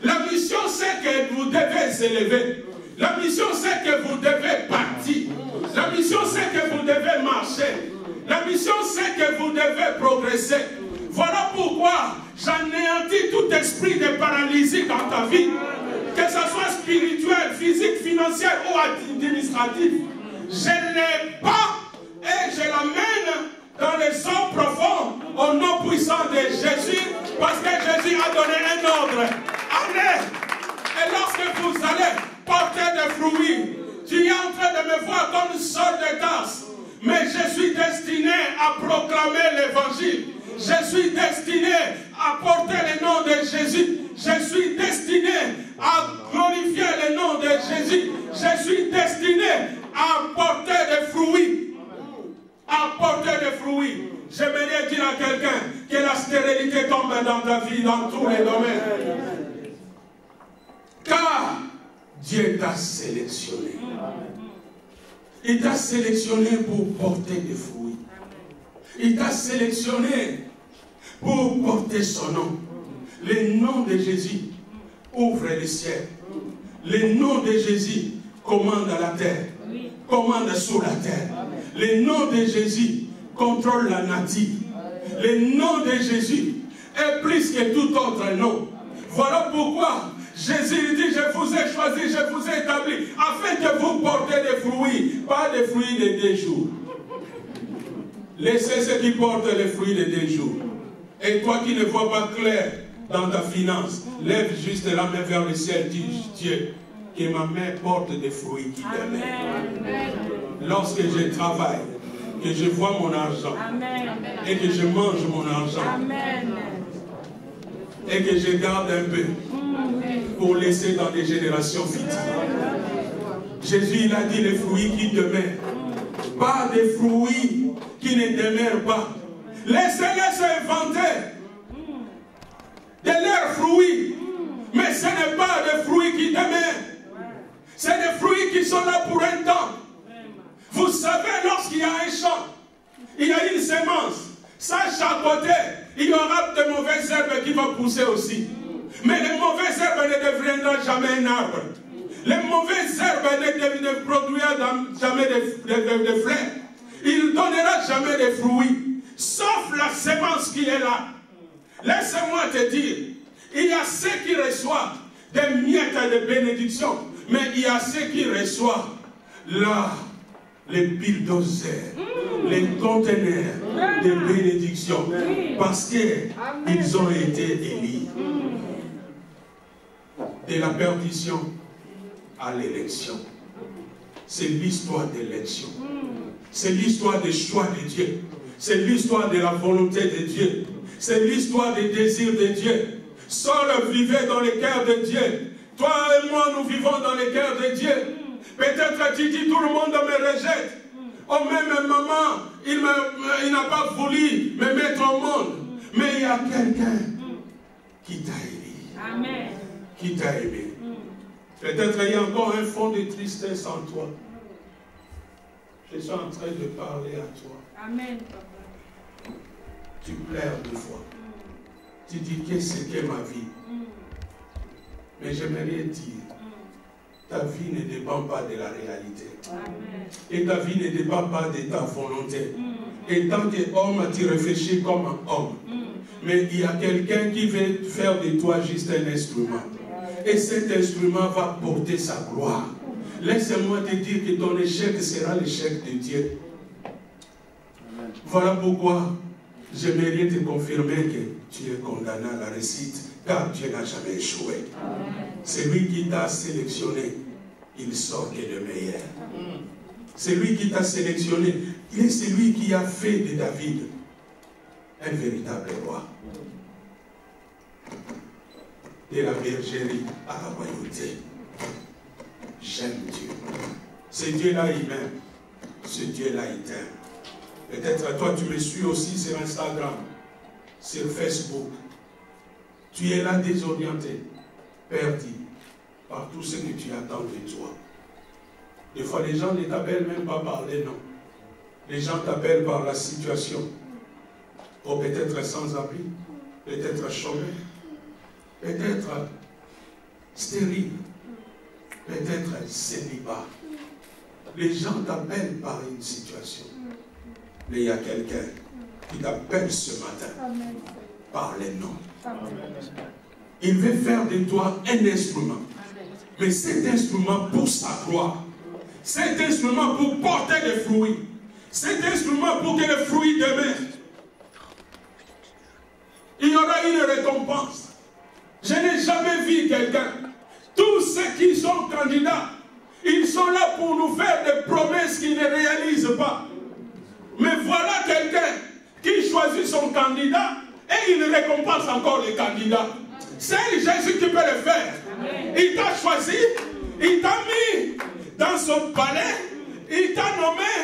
La mission c'est que vous devez s'élever. La mission c'est que vous devez partir. La mission c'est que vous devez marcher. La mission c'est que vous devez progresser. Voilà pourquoi j'anéantis tout esprit de paralysie dans ta vie. Que ce soit spirituel, physique, financier ou administratif. Je l'ai pas et je l'amène dans les eaux profondes au nom puissant de Jésus, parce que Jésus a donné un ordre. Allez! Et lorsque vous allez porter des fruits, tu es en train de me voir comme une sorte de tasse. Mais je suis destiné à proclamer l'évangile. Je suis destiné à porter le nom de Jésus. Je suis destiné à glorifier le nom de Jésus. Je suis destiné à porter des fruits. À porter des fruits. J'aimerais dire à quelqu'un que la stérilité tombe dans ta vie, dans tous les domaines. Car Dieu t'a sélectionné. Il t'a sélectionné pour porter des fruits. Il t'a sélectionné pour porter son nom. Le nom de Jésus ouvre les cieux. Le nom de Jésus commande la terre. Commande sur la terre. Le nom de Jésus contrôle la nature. Le nom de Jésus est plus que tout autre nom. Voilà pourquoi Jésus dit, je vous ai choisi, je vous ai établi, afin que vous portez des fruits, pas des fruits de 2 jours. Laissez ceux qui portent les fruits de 2 jours. Et toi qui ne vois pas clair dans ta finance, lève juste la main vers le ciel, dis Dieu, que ma main porte des fruits qui t'aiment. Lorsque je travaille, que je vois mon argent, et que je mange mon argent, et que je garde un peu, pour laisser dans des générations futures. Jésus il a dit les fruits qui demeurent. Pas des fruits qui ne demeurent pas. Laissez-les s'inventer de leurs fruits. Mais ce n'est pas des fruits qui demeurent. C'est des fruits qui sont là pour un temps. Vous savez, lorsqu'il y a un champ, il y a une semence. Ça, chaque côté, il y aura de mauvaises herbes qui vont pousser aussi. Mais les mauvaises herbes ne deviendront jamais un arbre. Les mauvaises herbes ne produiront jamais de fleurs. Il ne donnera jamais de fruits. Sauf la semence qui est là. Laisse-moi te dire, il y a ceux qui reçoivent des miettes de bénédiction. Mais il y a ceux qui reçoivent là, les bulldozers, les conteneurs de bénédiction. Parce qu'ils ont été élus. De la perdition à l'élection. C'est l'histoire d'élection. C'est l'histoire des choix de Dieu. C'est l'histoire de la volonté de Dieu. C'est l'histoire des désirs de Dieu. Saul vivait dans le cœur de Dieu. Toi et moi, nous vivons dans le cœur de Dieu. Peut-être tu dis, tout le monde me rejette. Oh, même maman, il n'a pas voulu me mettre au monde. Mais il y a quelqu'un qui t'a aimé. Amen. Qui t'a aimé. Peut-être il y a encore un fond de tristesse en toi. Je suis en train de parler à toi. Amen, papa. Tu pleures 2 fois. Tu dis, qu'est-ce que ma vie? Mais j'aimerais dire, ta vie ne dépend pas de la réalité. Amen. Et ta vie ne dépend pas de ta volonté. Et tant qu'homme, tu réfléchis comme un homme. Mais il y a quelqu'un qui veut faire de toi juste un instrument. Et cet instrument va porter sa gloire. Laisse-moi te dire que ton échec sera l'échec de Dieu. Voilà pourquoi j'aimerais te confirmer que tu es condamné à la réussite, car Dieu n'a jamais échoué. C'est lui qui t'a sélectionné. Il sort que le meilleur. C'est lui qui t'a sélectionné. Il est celui qui a fait de David un véritable roi. De la bergerie à la royauté. J'aime Dieu. Ce Dieu-là, il m'aime. Ce Dieu-là, il t'aime. Peut-être toi, tu me suis aussi sur Instagram, sur Facebook. Tu es là désorienté, perdu par tout ce que tu attends de toi. Des fois, les gens ne t'appellent même pas par les noms. Les gens t'appellent par la situation. Ou peut-être sans abri, peut-être chômeur, peut-être stérile, peut-être célibat. Les gens t'appellent par une situation. Mais il y a quelqu'un qui t'appelle ce matin par les noms. Il veut faire de toi un instrument. Mais cet instrument pour sa gloire. Cet instrument pour porter des fruits. Cet instrument pour que les fruits demeurent. Il y aura une récompense. Je n'ai jamais vu quelqu'un. Tous ceux qui sont candidats, ils sont là pour nous faire des promesses qu'ils ne réalisent pas. Mais voilà quelqu'un qui choisit son candidat et il récompense encore les candidats. C'est Jésus qui peut le faire. Il t'a choisi, il t'a mis dans son palais, il t'a nommé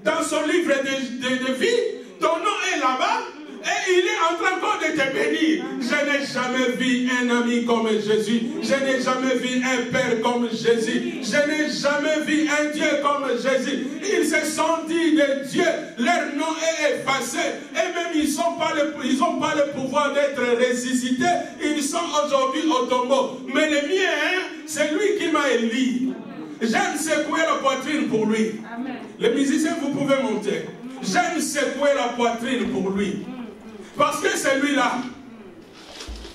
dans son livre de vie. Ton nom est là-bas. Et il est en train encore de te bénir. Je n'ai jamais vu un ami comme Jésus. Je n'ai jamais vu un père comme Jésus. Je n'ai jamais vu un Dieu comme Jésus. Ils se sont dit de Dieu. Leur nom est effacé. Et même ils n'ont pas le pouvoir d'être ressuscités. Ils sont aujourd'hui au tombeau. Mais le mien, c'est lui qui m'a élu. J'aime secouer la poitrine pour lui. Amen. Les musiciens, vous pouvez monter. J'aime secouer la poitrine pour lui. Parce que celui-là,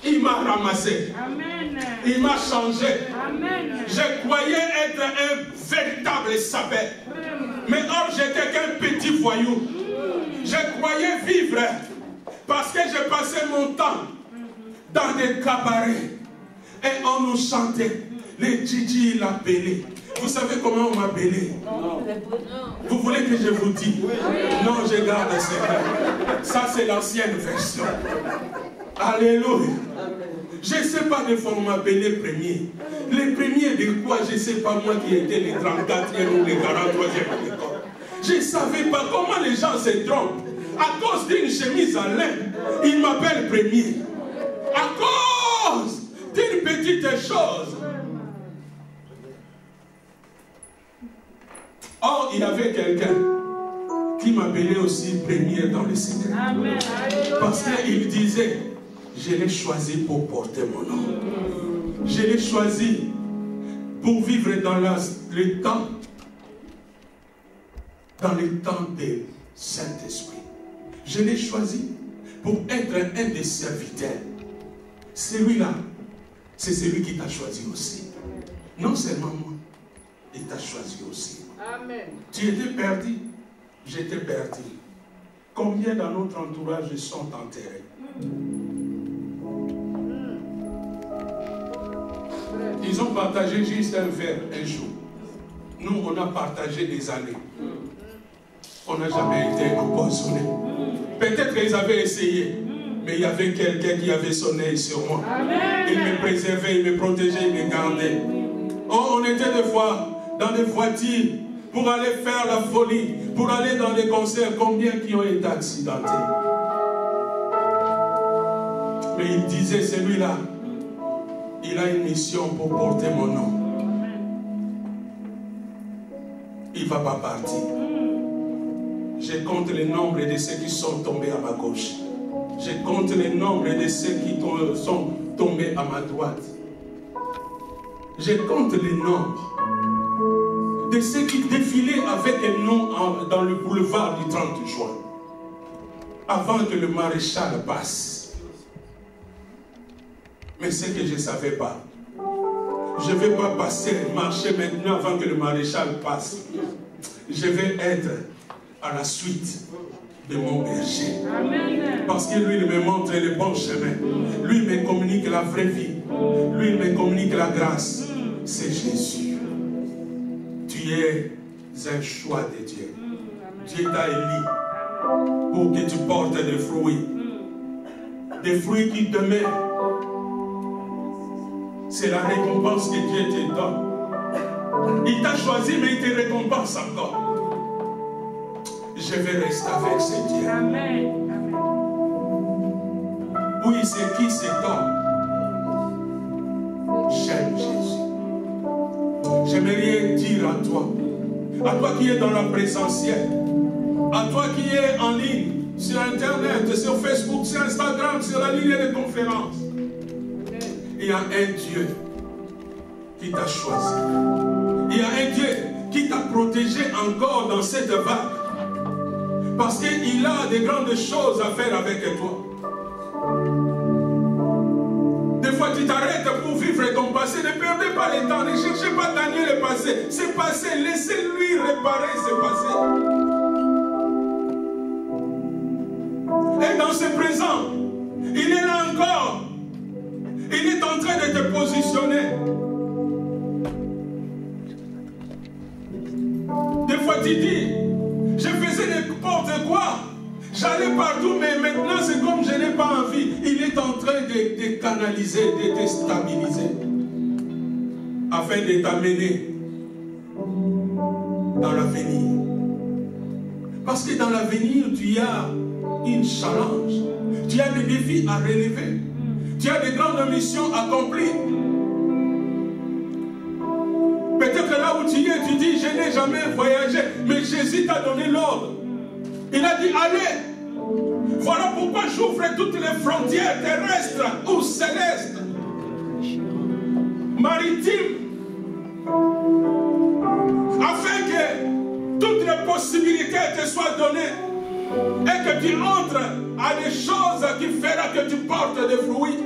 il m'a ramassé. Amen. Il m'a changé. Amen. Je croyais être un véritable sapin. Mais or, j'étais qu'un petit voyou. Je croyais vivre parce que j'ai passé mon temps dans des cabarets. Et on nous chantait. Les Gigi l'appelaient. Vous savez comment on m'appelait? Vous voulez que je vous dise? Non, je garde le secret. Ça, c'est l'ancienne version. Alléluia. Je ne sais pas des fois on m'appelait premier. Les premiers de quoi? Je ne sais pas moi qui étais les 34e ou les 43e de l'école. Je ne savais pas comment les gens se trompent. À cause d'une chemise en laine, ils m'appellent premier. À cause d'une petite chose. Or, il y avait quelqu'un qui m'appelait aussi premier dans le secret. Amen. Parce qu'il disait, je l'ai choisi pour porter mon nom. Je l'ai choisi pour vivre dans le temps du Saint-Esprit. Je l'ai choisi pour être un des serviteurs. Celui-là, c'est celui qui t'a choisi aussi. Non seulement moi, il t'a choisi aussi. Amen. Tu étais perdu, j'étais perdu. Combien dans notre entourage sont enterrés? Ils ont partagé juste un verre un jour. Nous, on a partagé des années. On n'a jamais été empoisonnés. Peut-être qu'ils avaient essayé, mais il y avait quelqu'un qui avait son œil sur moi. Amen. Il me préservait, il me protégeait, il me gardait. Oh, on était des fois dans des voitures pour aller faire la folie, pour aller dans des concerts. Combien qui ont été accidentés? Mais il disait, celui-là, il a une mission pour porter mon nom. Il ne va pas partir. Je compte le nombre de ceux qui sont tombés à ma gauche. Je compte le nombre de ceux qui sont tombés à ma droite. Je compte le nombre de ceux qui défilaient avec un nom dans le boulevard du 30 juin. Avant que le maréchal passe. Mais ce que je ne savais pas, je ne vais pas marcher maintenant avant que le maréchal passe. Je vais être à la suite de mon berger. Amen. Parce que lui, il me montre le bon chemin. Lui, il me communique la vraie vie. Lui, il me communique la grâce. C'est Jésus. Tu es un choix de Dieu. Dieu t'a élu pour que tu portes des fruits. Des fruits qui demeurent. C'est la récompense que Dieu te donne. Il t'a choisi, mais il te récompense encore. Je vais rester avec ce Dieu. Amen. Oui, c'est qui cet homme? J'aime Jésus. J'aimerais dire à toi qui es dans la présentielle, à toi qui es en ligne, sur Internet, sur Facebook, sur Instagram, sur la ligne de conférence, il y a un Dieu qui t'a choisi. Il y a un Dieu qui t'a protégé encore dans cette vague. Parce qu'il a de grandes choses à faire avec toi. Des fois, tu t'arrêtes pour vivre ton passé. Ne perdez pas le temps. Ne cherchez pas à gagner le passé. C'est passé. Laissez-lui réparer ce passé. Et dans ce présent, il est là encore. Il est en train de te positionner. Des fois, tu dis, je faisais n'importe quoi. J'allais partout, mais maintenant c'est comme je n'ai pas envie. Il est en train de canaliser, de te stabiliser, afin de t'amener dans l'avenir. Parce que dans l'avenir, tu as une challenge. Tu as des défis à relever. Tu as des grandes missions à accomplir. Peut-être là où tu es, tu dis, je n'ai jamais voyagé, mais Jésus t'a donné l'ordre. Il a dit, allez. Voilà pourquoi j'ouvre toutes les frontières terrestres ou célestes, maritimes, afin que toutes les possibilités te soient données et que tu entres à des choses qui feront que tu portes des fruits.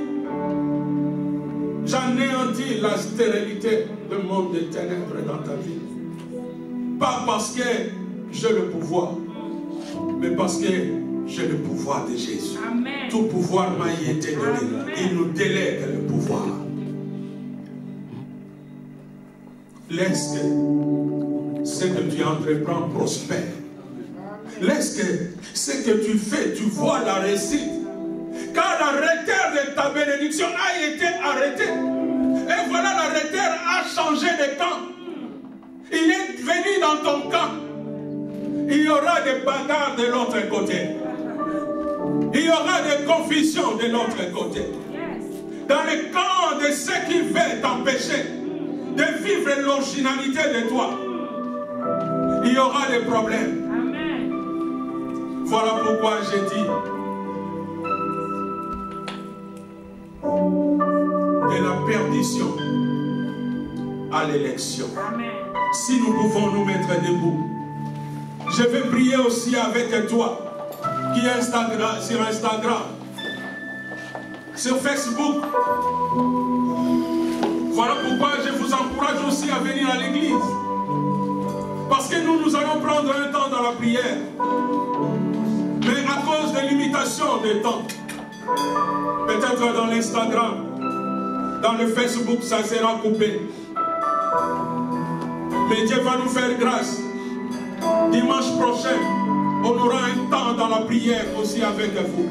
J'anéantis la stérilité du monde des ténèbres dans ta vie. Pas parce que j'ai le pouvoir, mais parce que j'ai le pouvoir de Jésus. Amen. Tout pouvoir m'a été donné. Amen. Il nous délègue le pouvoir. Laisse que ce que tu entreprends prospère. Laisse que ce que tu fais, tu vois la réussite. Car l'arrêteur de ta bénédiction a été arrêté. Et voilà, l'arrêteur a changé de camp. Il est venu dans ton camp. Il y aura des bagarres de l'autre côté. Il y aura des confusions de l'autre côté. Dans le camp de ceux qui veulent t'empêcher de vivre l'originalité de toi, il y aura des problèmes. Amen. Voilà pourquoi j'ai dit de la perdition à l'élection. Si nous pouvons nous mettre debout, je vais prier aussi avec toi qui est sur Instagram, sur Facebook. Voilà pourquoi je vous encourage aussi à venir à l'église. Parce que nous allons prendre un temps dans la prière. Mais à cause de l'imitation des temps, peut-être dans l'Instagram, dans le Facebook, ça sera coupé. Mais Dieu va nous faire grâce. Dimanche prochain, on aura un temps dans la prière aussi avec vous.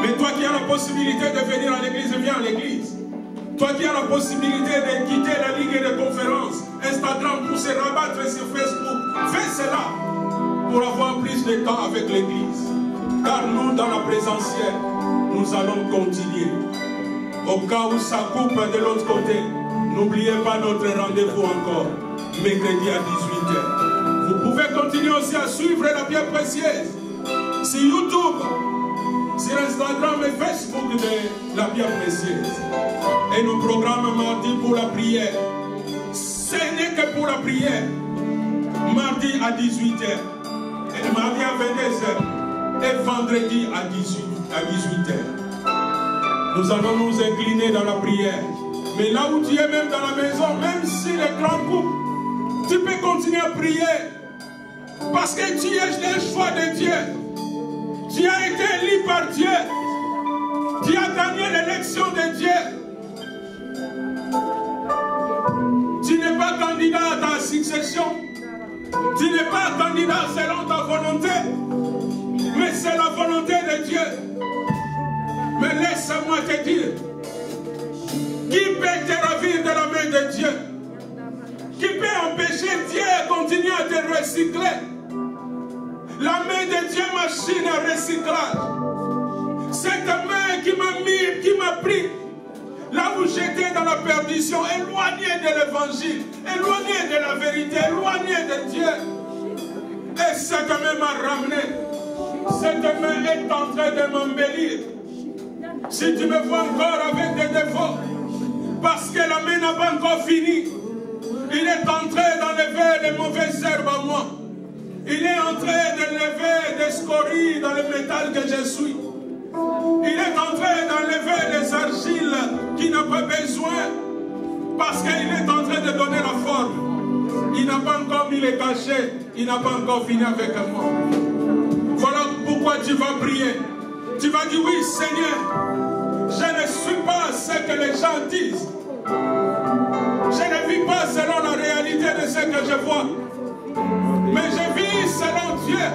Mais toi qui as la possibilité de venir à l'église, viens à l'église. Toi qui as la possibilité de quitter la ligne de conférence, Instagram pour se rabattre sur Facebook, fais cela pour avoir plus de temps avec l'église. Car nous, dans la présentielle, nous allons continuer. Au cas où ça coupe de l'autre côté, n'oubliez pas notre rendez-vous encore, mercredi à 18h. Vous pouvez continuer aussi à suivre la pierre précieuse sur YouTube, sur Instagram et Facebook de la pierre précieuse. Et nos programmes mardi pour la prière. Ce n'est que pour la prière. Mardi à 18h. Et mardi à 22h. Et vendredi à 18h. Nous allons nous incliner dans la prière. Mais là où tu es, même dans la maison, même si les grands coupes, tu peux continuer à prier. Parce que tu es le choix de Dieu. Tu as été élu par Dieu. Tu as gagné l'élection de Dieu. Tu n'es pas candidat à ta succession. Tu n'es pas candidat selon ta volonté, mais c'est la volonté de Dieu. Mais laisse-moi te dire, qui peut te ravir de la main de Dieu? Qui peut empêcher Dieu de continuer à te recycler? La main de Dieu, machine à recyclage. Cette main qui m'a mis, qui m'a pris là où j'étais dans la perdition, éloigné de l'évangile, éloigné de la vérité, éloigné de Dieu. Et cette main m'a ramené. Cette main est en train de m'embellir. Si tu me vois encore avec des défauts, parce que la main n'a pas encore fini, il est en train d'enlever les mauvaises herbes à moi. Il est en train de lever des scories dans le métal que je suis. Il est en train d'enlever les argiles qui n'ont pas besoin, parce qu'il est en train de donner la forme. Il n'a pas encore mis les cachets, il n'a pas encore fini avec moi. Voilà pourquoi tu vas prier. Tu vas dire oui Seigneur, je ne suis pas ce que les gens disent. Je ne vis pas selon la réalité de ce que je vois. Mais je vis selon Dieu.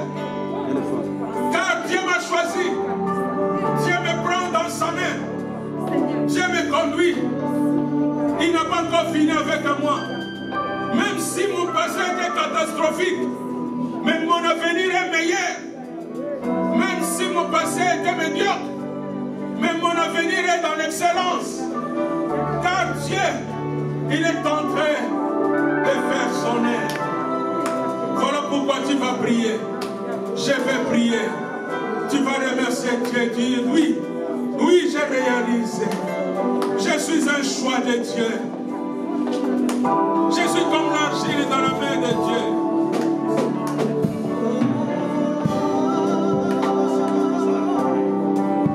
Car Dieu m'a choisi. Dieu me prend dans sa main. Dieu me conduit. Il n'a pas encore fini avec moi. Même si mon passé était catastrophique, mais mon avenir est meilleur. Même si mon passé était médiocre, mais mon avenir est dans l'excellence. Car Dieu, il est en train de faire son œuvre. Voilà pourquoi tu vas prier. Je vais prier. Tu vas remercier Dieu, dire oui, oui, j'ai réalisé. Je suis un choix de Dieu. Je suis comme l'argile dans la main de Dieu.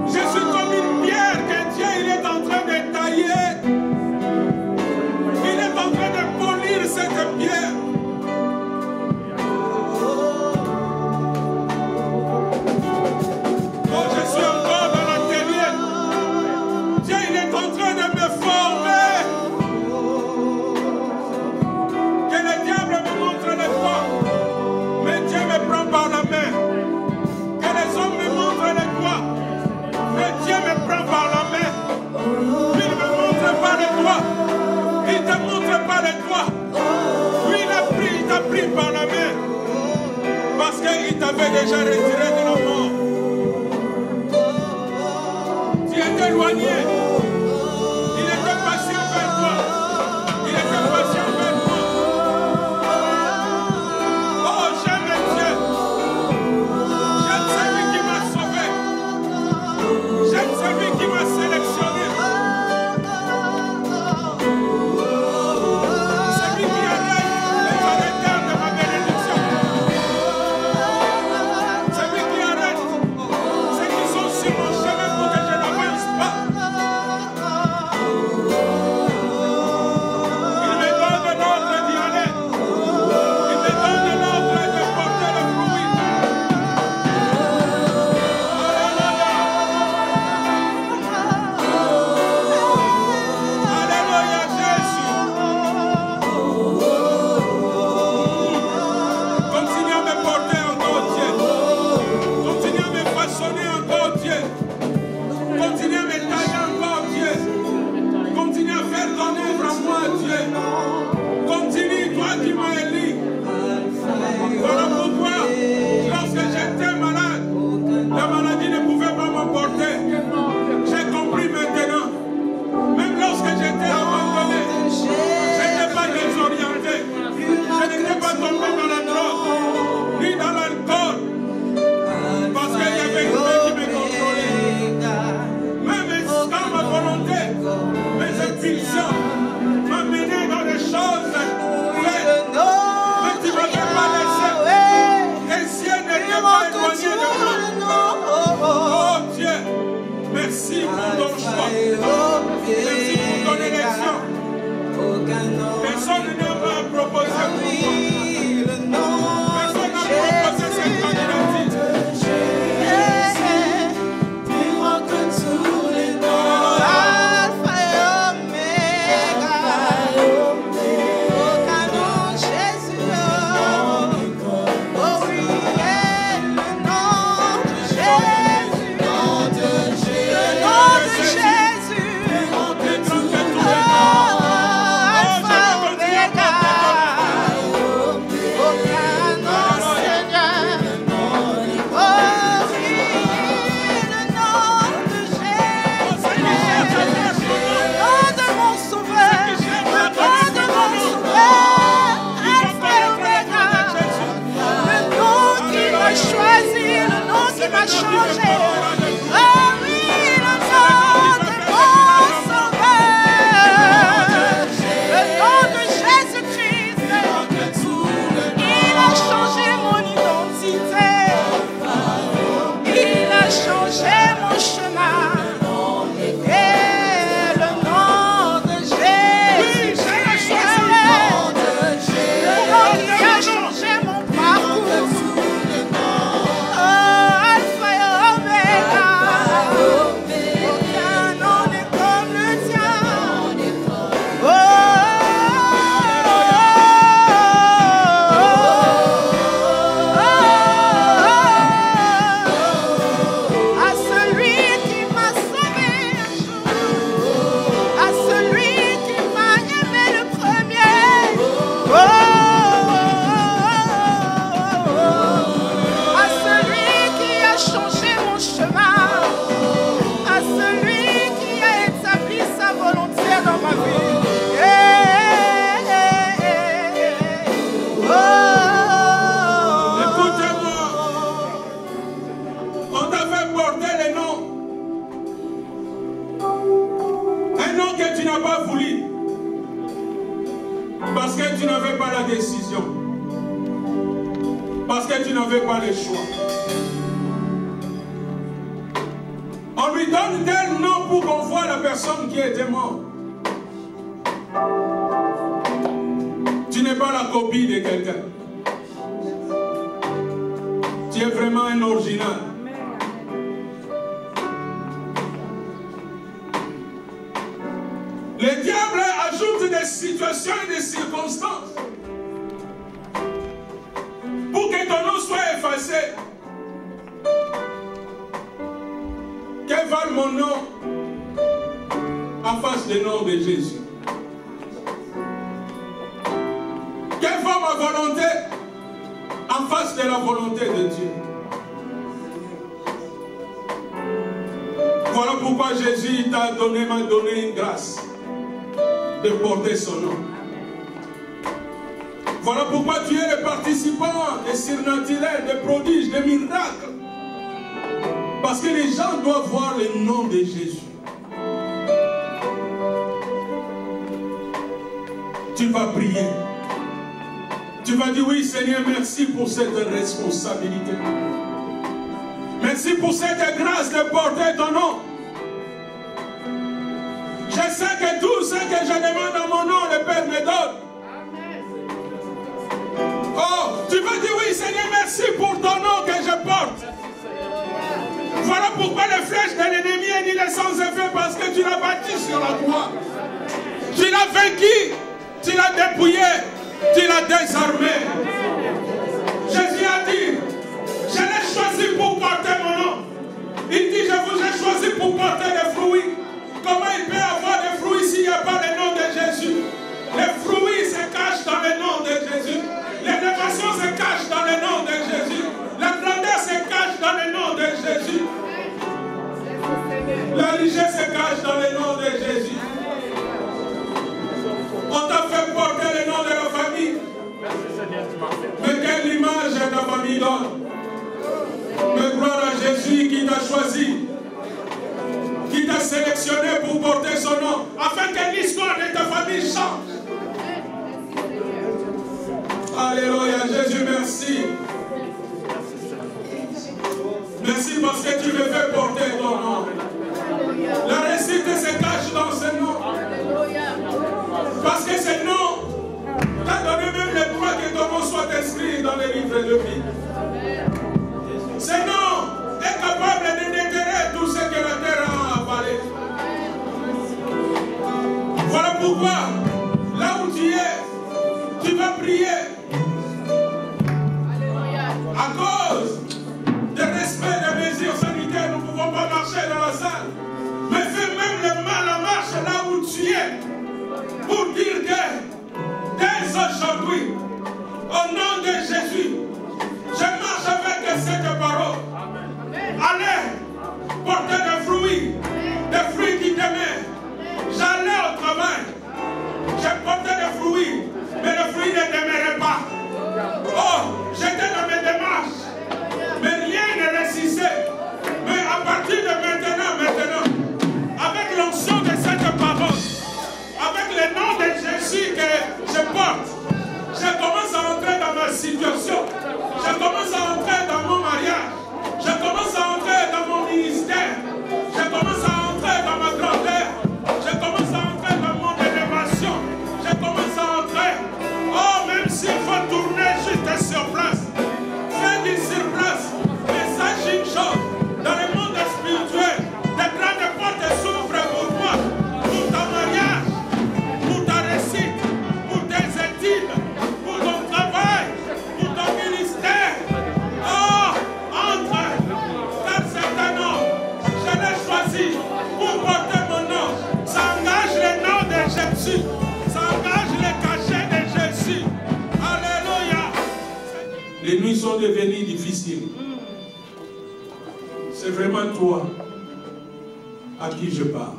Je suis comme une pierre que Dieu il est en train de tailler. Il est en train de polir cette pierre. Oh, je suis encore dans l'atelier. Dieu il est en train de me former. Que le diable me montre les doigts, mais Dieu me prend par la main. Que les hommes me montrent les doigts, mais Dieu me prend par la main. Il ne me montre pas les doigts. Il ne te montre pas les doigts. Lui, il t'a pris par la main. Parce qu'il t'avait déjà retiré de la mort. Tu es éloigné. Il était patient vers toi. Il était patient vers moi. Oh, j'aime Dieu. J'aime celui qui m'a sauvé. J'aime celui qui m'a sélectionné. Celui qui arrête les arrêteurs de ma bénédiction. Celui qui arrête ceux qui sont sur mon chemin pour que je n'avance pas. Il me donne l'ordre d'y aller. Il me donne l'ordre de porter le fruit. Alléluia Jésus. Continue à me porter encore Dieu. Continue à me façonner encore Dieu. Continue à me tailler encore Dieu. Continue à faire ton œuvre en moi Dieu. Continue toi qui m'as élu. Voilà pourquoi lorsque j'étais malade, la maladie ne pouvait pas m'emporter. J'ai compris maintenant. Même lorsque j'étais abandonné, je n'étais pas désorienté. Je n'étais pas tombé dans la drogue, ni dans l'alcool. Parce qu'il y avait une main qui me contrôlait. Même dans ma volonté, mes impulsions m'amenaient dans des choses faites. Mais tu ne m'avais pas laissé. Tes cieux n'étaient pas éloignés de moi. Oh Dieu, merci pour ton choix. Merci pour ton élection. Personne n'a pas proposé pour toi. Personne n'a proposé cette candidature. Jésus. qui m'a changé. Oh oui, le nom de mon sauveur. Le nom de Jésus-Christ. Il a changé mon identité. Il a changé mon chemin. Et le nom de Jésus. Le nom qui a changé mon parcours. Alpha et Omega. Aucun nom n'est comme le tien. À celui qui m'a sauvé un jour, à celui qui m'a aimé le premier, à celui qui a changé mon chemin, à celui qui a établi sa volonté dans ma vie. Écoutez-moi. On t'a fait porter les noms. Un nom que tu n'as pas voulu. Parce que tu n'avais pas la décision. Parce que tu n'avais pas le choix. On lui donne tel nom pour qu'on voit la personne qui était morte. Tu n'es pas la copie de quelqu'un. Tu es vraiment un original. Le diable ajoute des situations et des circonstances pour que ton nom soit effacé. Que vale mon nom en face du nom de Jésus? Que vaut ma volonté en face de la volonté de Dieu? Voilà pourquoi Jésus m'a donné une grâce de porter son nom. Voilà pourquoi tu es le participant des surnaturels, des prodiges, des miracles. Parce que les gens doivent voir le nom de Jésus. Tu vas prier. Tu vas dire oui Seigneur, merci pour cette responsabilité. Merci pour cette grâce de porter ton nom. Je sais que tout ce que je demande dans mon nom, le Père me donne. Oh, tu vas dire oui Seigneur, merci pour ton nom que je porte. Voilà pourquoi les flèches de l'ennemi ni les sans effet, parce que tu l'as bâti sur la croix. Tu l'as vaincu, tu l'as dépouillé, tu l'as désarmé. Jésus a dit, je l'ai choisi pour porter mon nom. Il dit, je vous ai choisi pour porter des fruits. Comment il peut avoir des fruits s'il n'y a pas le nom de Jésus? Les fruits se cachent dans le nom de Jésus. L'élévation se cache dans le nom de Jésus. La grandeur se cache dans le nom de Jésus. La richesse se cache dans le nom de Jésus. On t'a fait porter le nom de la famille. Mais quelle image ta famille donne? Mais gloire à Jésus qui t'a choisi, qui t'a sélectionné pour porter son nom, afin que l'histoire de ta famille change. Alléluia, Jésus, merci. Merci parce que tu me fais porter ton nom. La réussite se cache dans ce nom. Parce que ce nom t'a donné même le droit que ton nom soit inscrit dans les livres de vie. Ce nom est capable de déterrer tout ce que la terre a avalé. Voilà pourquoi, là où tu es, tu vas prier. À cause du respect des mesures sanitaires, nous ne pouvons pas marcher dans la salle. Mais fais même le mal en marche là où tu es. Pour dire que dès aujourd'hui, au nom de Jésus, sont devenues difficiles. C'est vraiment toi à qui je parle.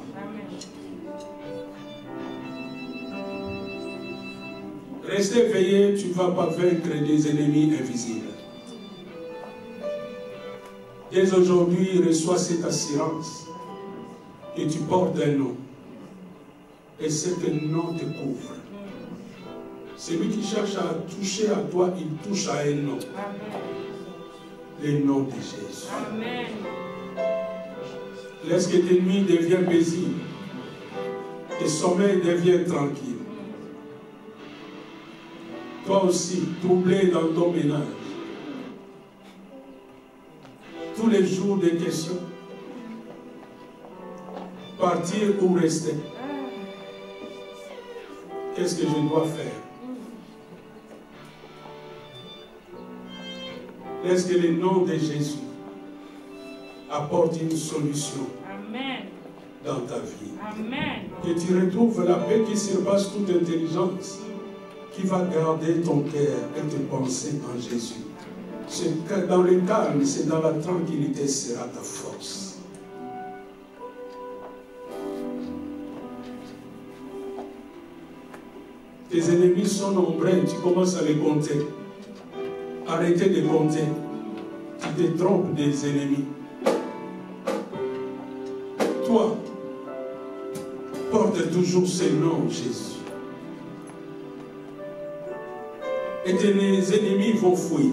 Reste éveillé, tu ne vas pas vaincre des ennemis invisibles. Dès aujourd'hui, reçois cette assurance que tu portes un nom. Et ce que le nom te couvre. Celui qui cherche à toucher à toi, il touche à un nom. Le nom de Jésus. Amen. Laisse que tes nuits deviennent paisibles. Tes sommeils deviennent tranquilles. Toi aussi, troublé dans ton ménage. Tous les jours des questions. Partir ou rester. Qu'est-ce que je dois faire? Laisse que le nom de Jésus apporte une solution. Amen. Dans ta vie. Amen. Que tu retrouves la paix qui surpasse toute intelligence, qui va garder ton cœur et tes pensées en Jésus. Dans le calme, c'est dans la tranquillité sera ta force. Tes ennemis sont nombreux, tu commences à les compter. Arrêtez de compter. Tu te trompes des ennemis. Toi, porte toujours ce nom, Jésus. Et tes ennemis vont fuir.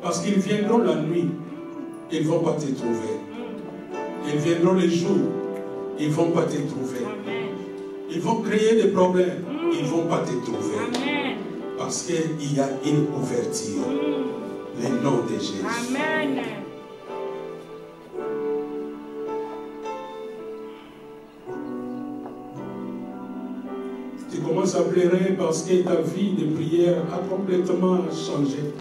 Parce qu'ils viendront la nuit, ils ne vont pas te trouver. Ils viendront les jours, ils ne vont pas te trouver. Ils vont créer des problèmes, ils ne vont pas te trouver. Amen. Parce qu'il y a une ouverture. Le nom de Jésus. Amen. Tu commences à pleurer parce que ta vie de prière a complètement changé.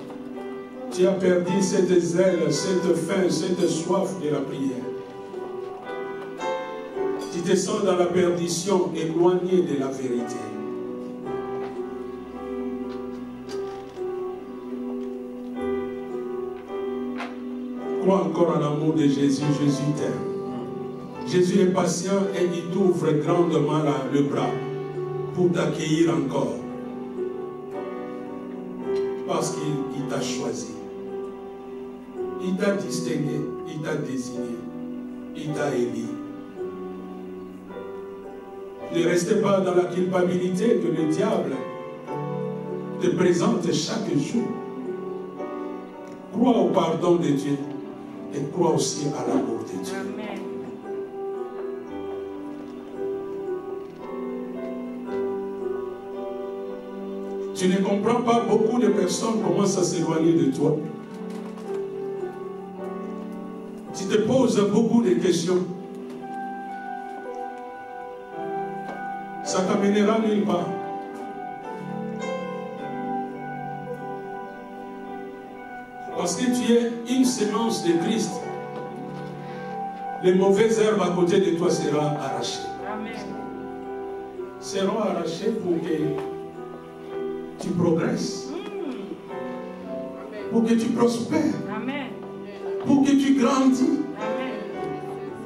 Tu as perdu cette zèle, cette faim, cette soif de la prière. Tu te sens dans la perdition, éloigné de la vérité. Crois encore en l'amour de Jésus. Jésus t'aime. Jésus est patient et il t'ouvre grandement le bras pour t'accueillir encore. Parce qu'il t'a choisi. Il t'a distingué, il t'a désigné, il t'a élu. Ne restez pas dans la culpabilité que le diable te présente chaque jour. Crois au pardon de Dieu et crois aussi à l'amour de Dieu. Amen. Tu ne comprends pas, beaucoup de personnes commencent à s'éloigner de toi. Tu te poses beaucoup de questions. Ça t'amènera nulle part. Parce que tu es une sémence de Christ. Les mauvaises herbes à côté de toi seront arrachées. Amen. Seront arrachées pour que tu progresses. Pour que tu prospères. Amen. Pour que tu grandis. Amen.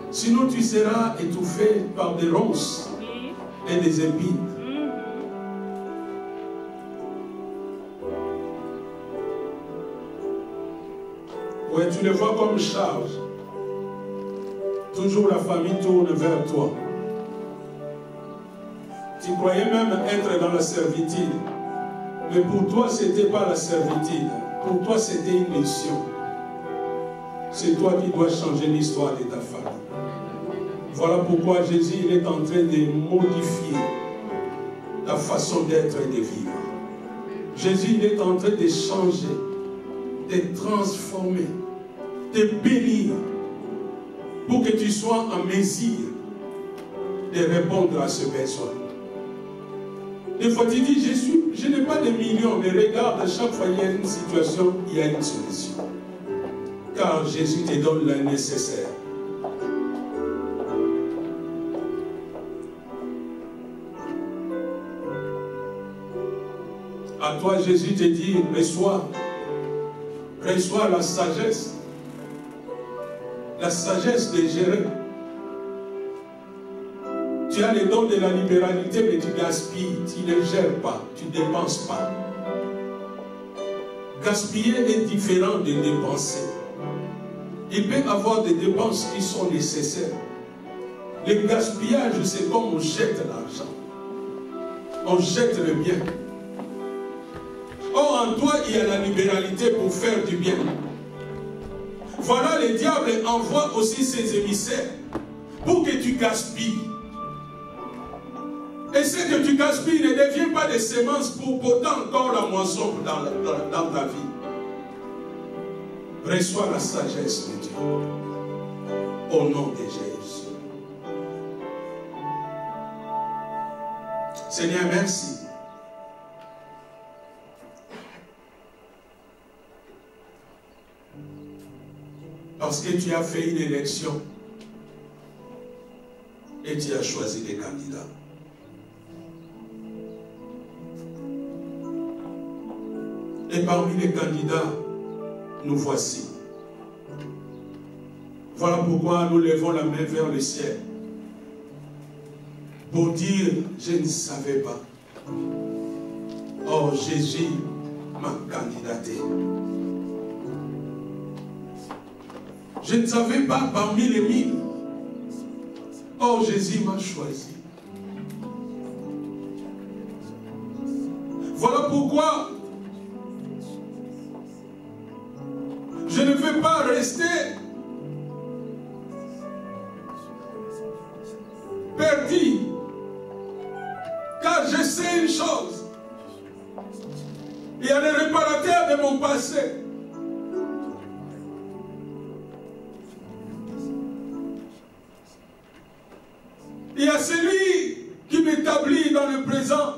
Sinon tu seras étouffé par des ronces Oui. et des épines. Ouais, tu le vois comme charge. Toujours la famille tourne vers toi. Tu croyais même être dans la servitude. Mais pour toi, ce n'était pas la servitude. Pour toi, c'était une mission. C'est toi qui dois changer l'histoire de ta famille. Voilà pourquoi Jésus il est en train de modifier ta façon d'être et de vivre. Jésus il est en train de changer, de transformer, de bénir pour que tu sois en mesure de répondre à ce besoin. Des fois tu dis, je n'ai pas de millions, mais regarde, chaque fois il y a une situation, il y a une solution. Car Jésus te donne le nécessaire. À toi, Jésus te dit, reçois la sagesse. La sagesse de gérer. Tu as les dons de la libéralité, mais tu gaspilles, tu ne gères pas, tu ne dépenses pas. Gaspiller est différent de dépenser. Il peut y avoir des dépenses qui sont nécessaires. Le gaspillage, c'est comme on jette l'argent. On jette le bien. Or, en toi, il y a la libéralité pour faire du bien. Voilà, le diable envoie aussi ses émissaires pour que tu gaspilles. Et ce que tu gaspilles ne devient pas des semences pour porter encore la moisson dans ta vie. Reçois la sagesse de Dieu. Au nom de Jésus. Seigneur, merci. Parce que tu as fait une élection et tu as choisi des candidats. Et parmi les candidats, nous voici. Voilà pourquoi nous levons la main vers le ciel. Pour dire, je ne savais pas. Oh, Jésus m'a candidaté. Je ne savais pas parmi les mille. Oh, Jésus m'a choisi. Voilà pourquoi je ne veux pas rester perdu. Car je sais une chose. Il y a les réparateurs de mon passé. Il y a celui qui m'établit dans le présent,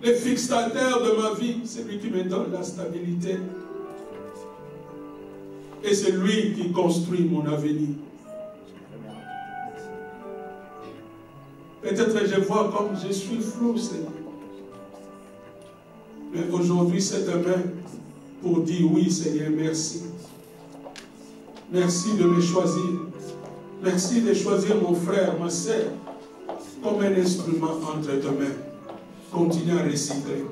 le fixateur de ma vie, celui qui me donne la stabilité. Et c'est lui qui construit mon avenir. Peut-être je vois comme je suis flou, Seigneur. Mais aujourd'hui, cette main pour dire oui, Seigneur, merci. Merci de me choisir. Merci de choisir mon frère, ma sœur, comme un instrument entre tes mains. Continue à recycler.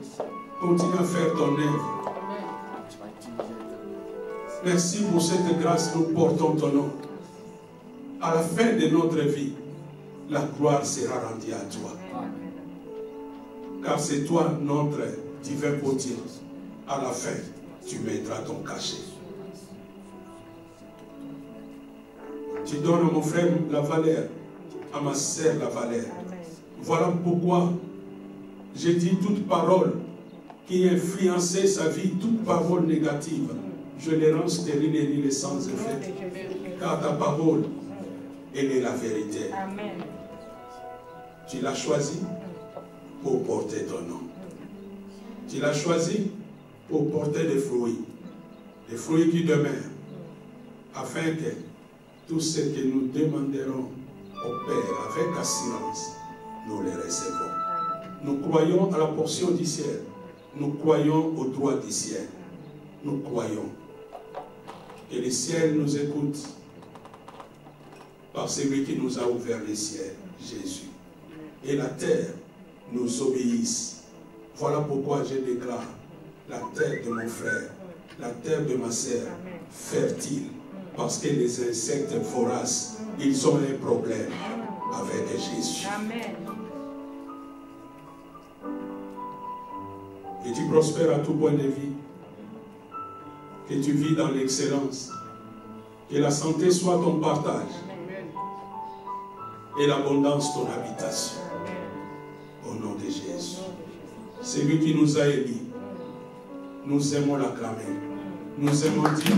Continue à faire ton œuvre. Merci pour cette grâce, nous portons ton nom. À la fin de notre vie, la gloire sera rendue à toi. Car c'est toi notre divin potier. À la fin, tu mettras ton cachet. Tu donnes à mon frère la valeur, à ma sœur la valeur. Voilà pourquoi j'ai dit toute parole qui influençait sa vie, toute parole négative. Je les rends stériles et les sans effet. Car ta parole, elle est la vérité. Amen. Tu l'as choisi pour porter ton nom. Tu l'as choisi pour porter des fruits qui demeurent, afin que tout ce que nous demanderons au Père avec assurance, nous les recevons. Nous croyons à la portion du ciel. Nous croyons au droit du ciel. Nous croyons. Et le ciel nous écoute par celui qui nous a ouvert les ciels, Jésus. Et la terre nous obéisse. Voilà pourquoi je déclare la terre de mon frère, la terre de ma sœur, fertile. Parce que les insectes voraces, ils ont un problème avec Jésus. Amen. Que tu prospères à tout point de vie. Que tu vis dans l'excellence. Que la santé soit ton partage. Et l'abondance ton habitation. Au nom de Jésus. C'est lui qui nous a élis. Nous aimons l'acclamer. Nous aimons dire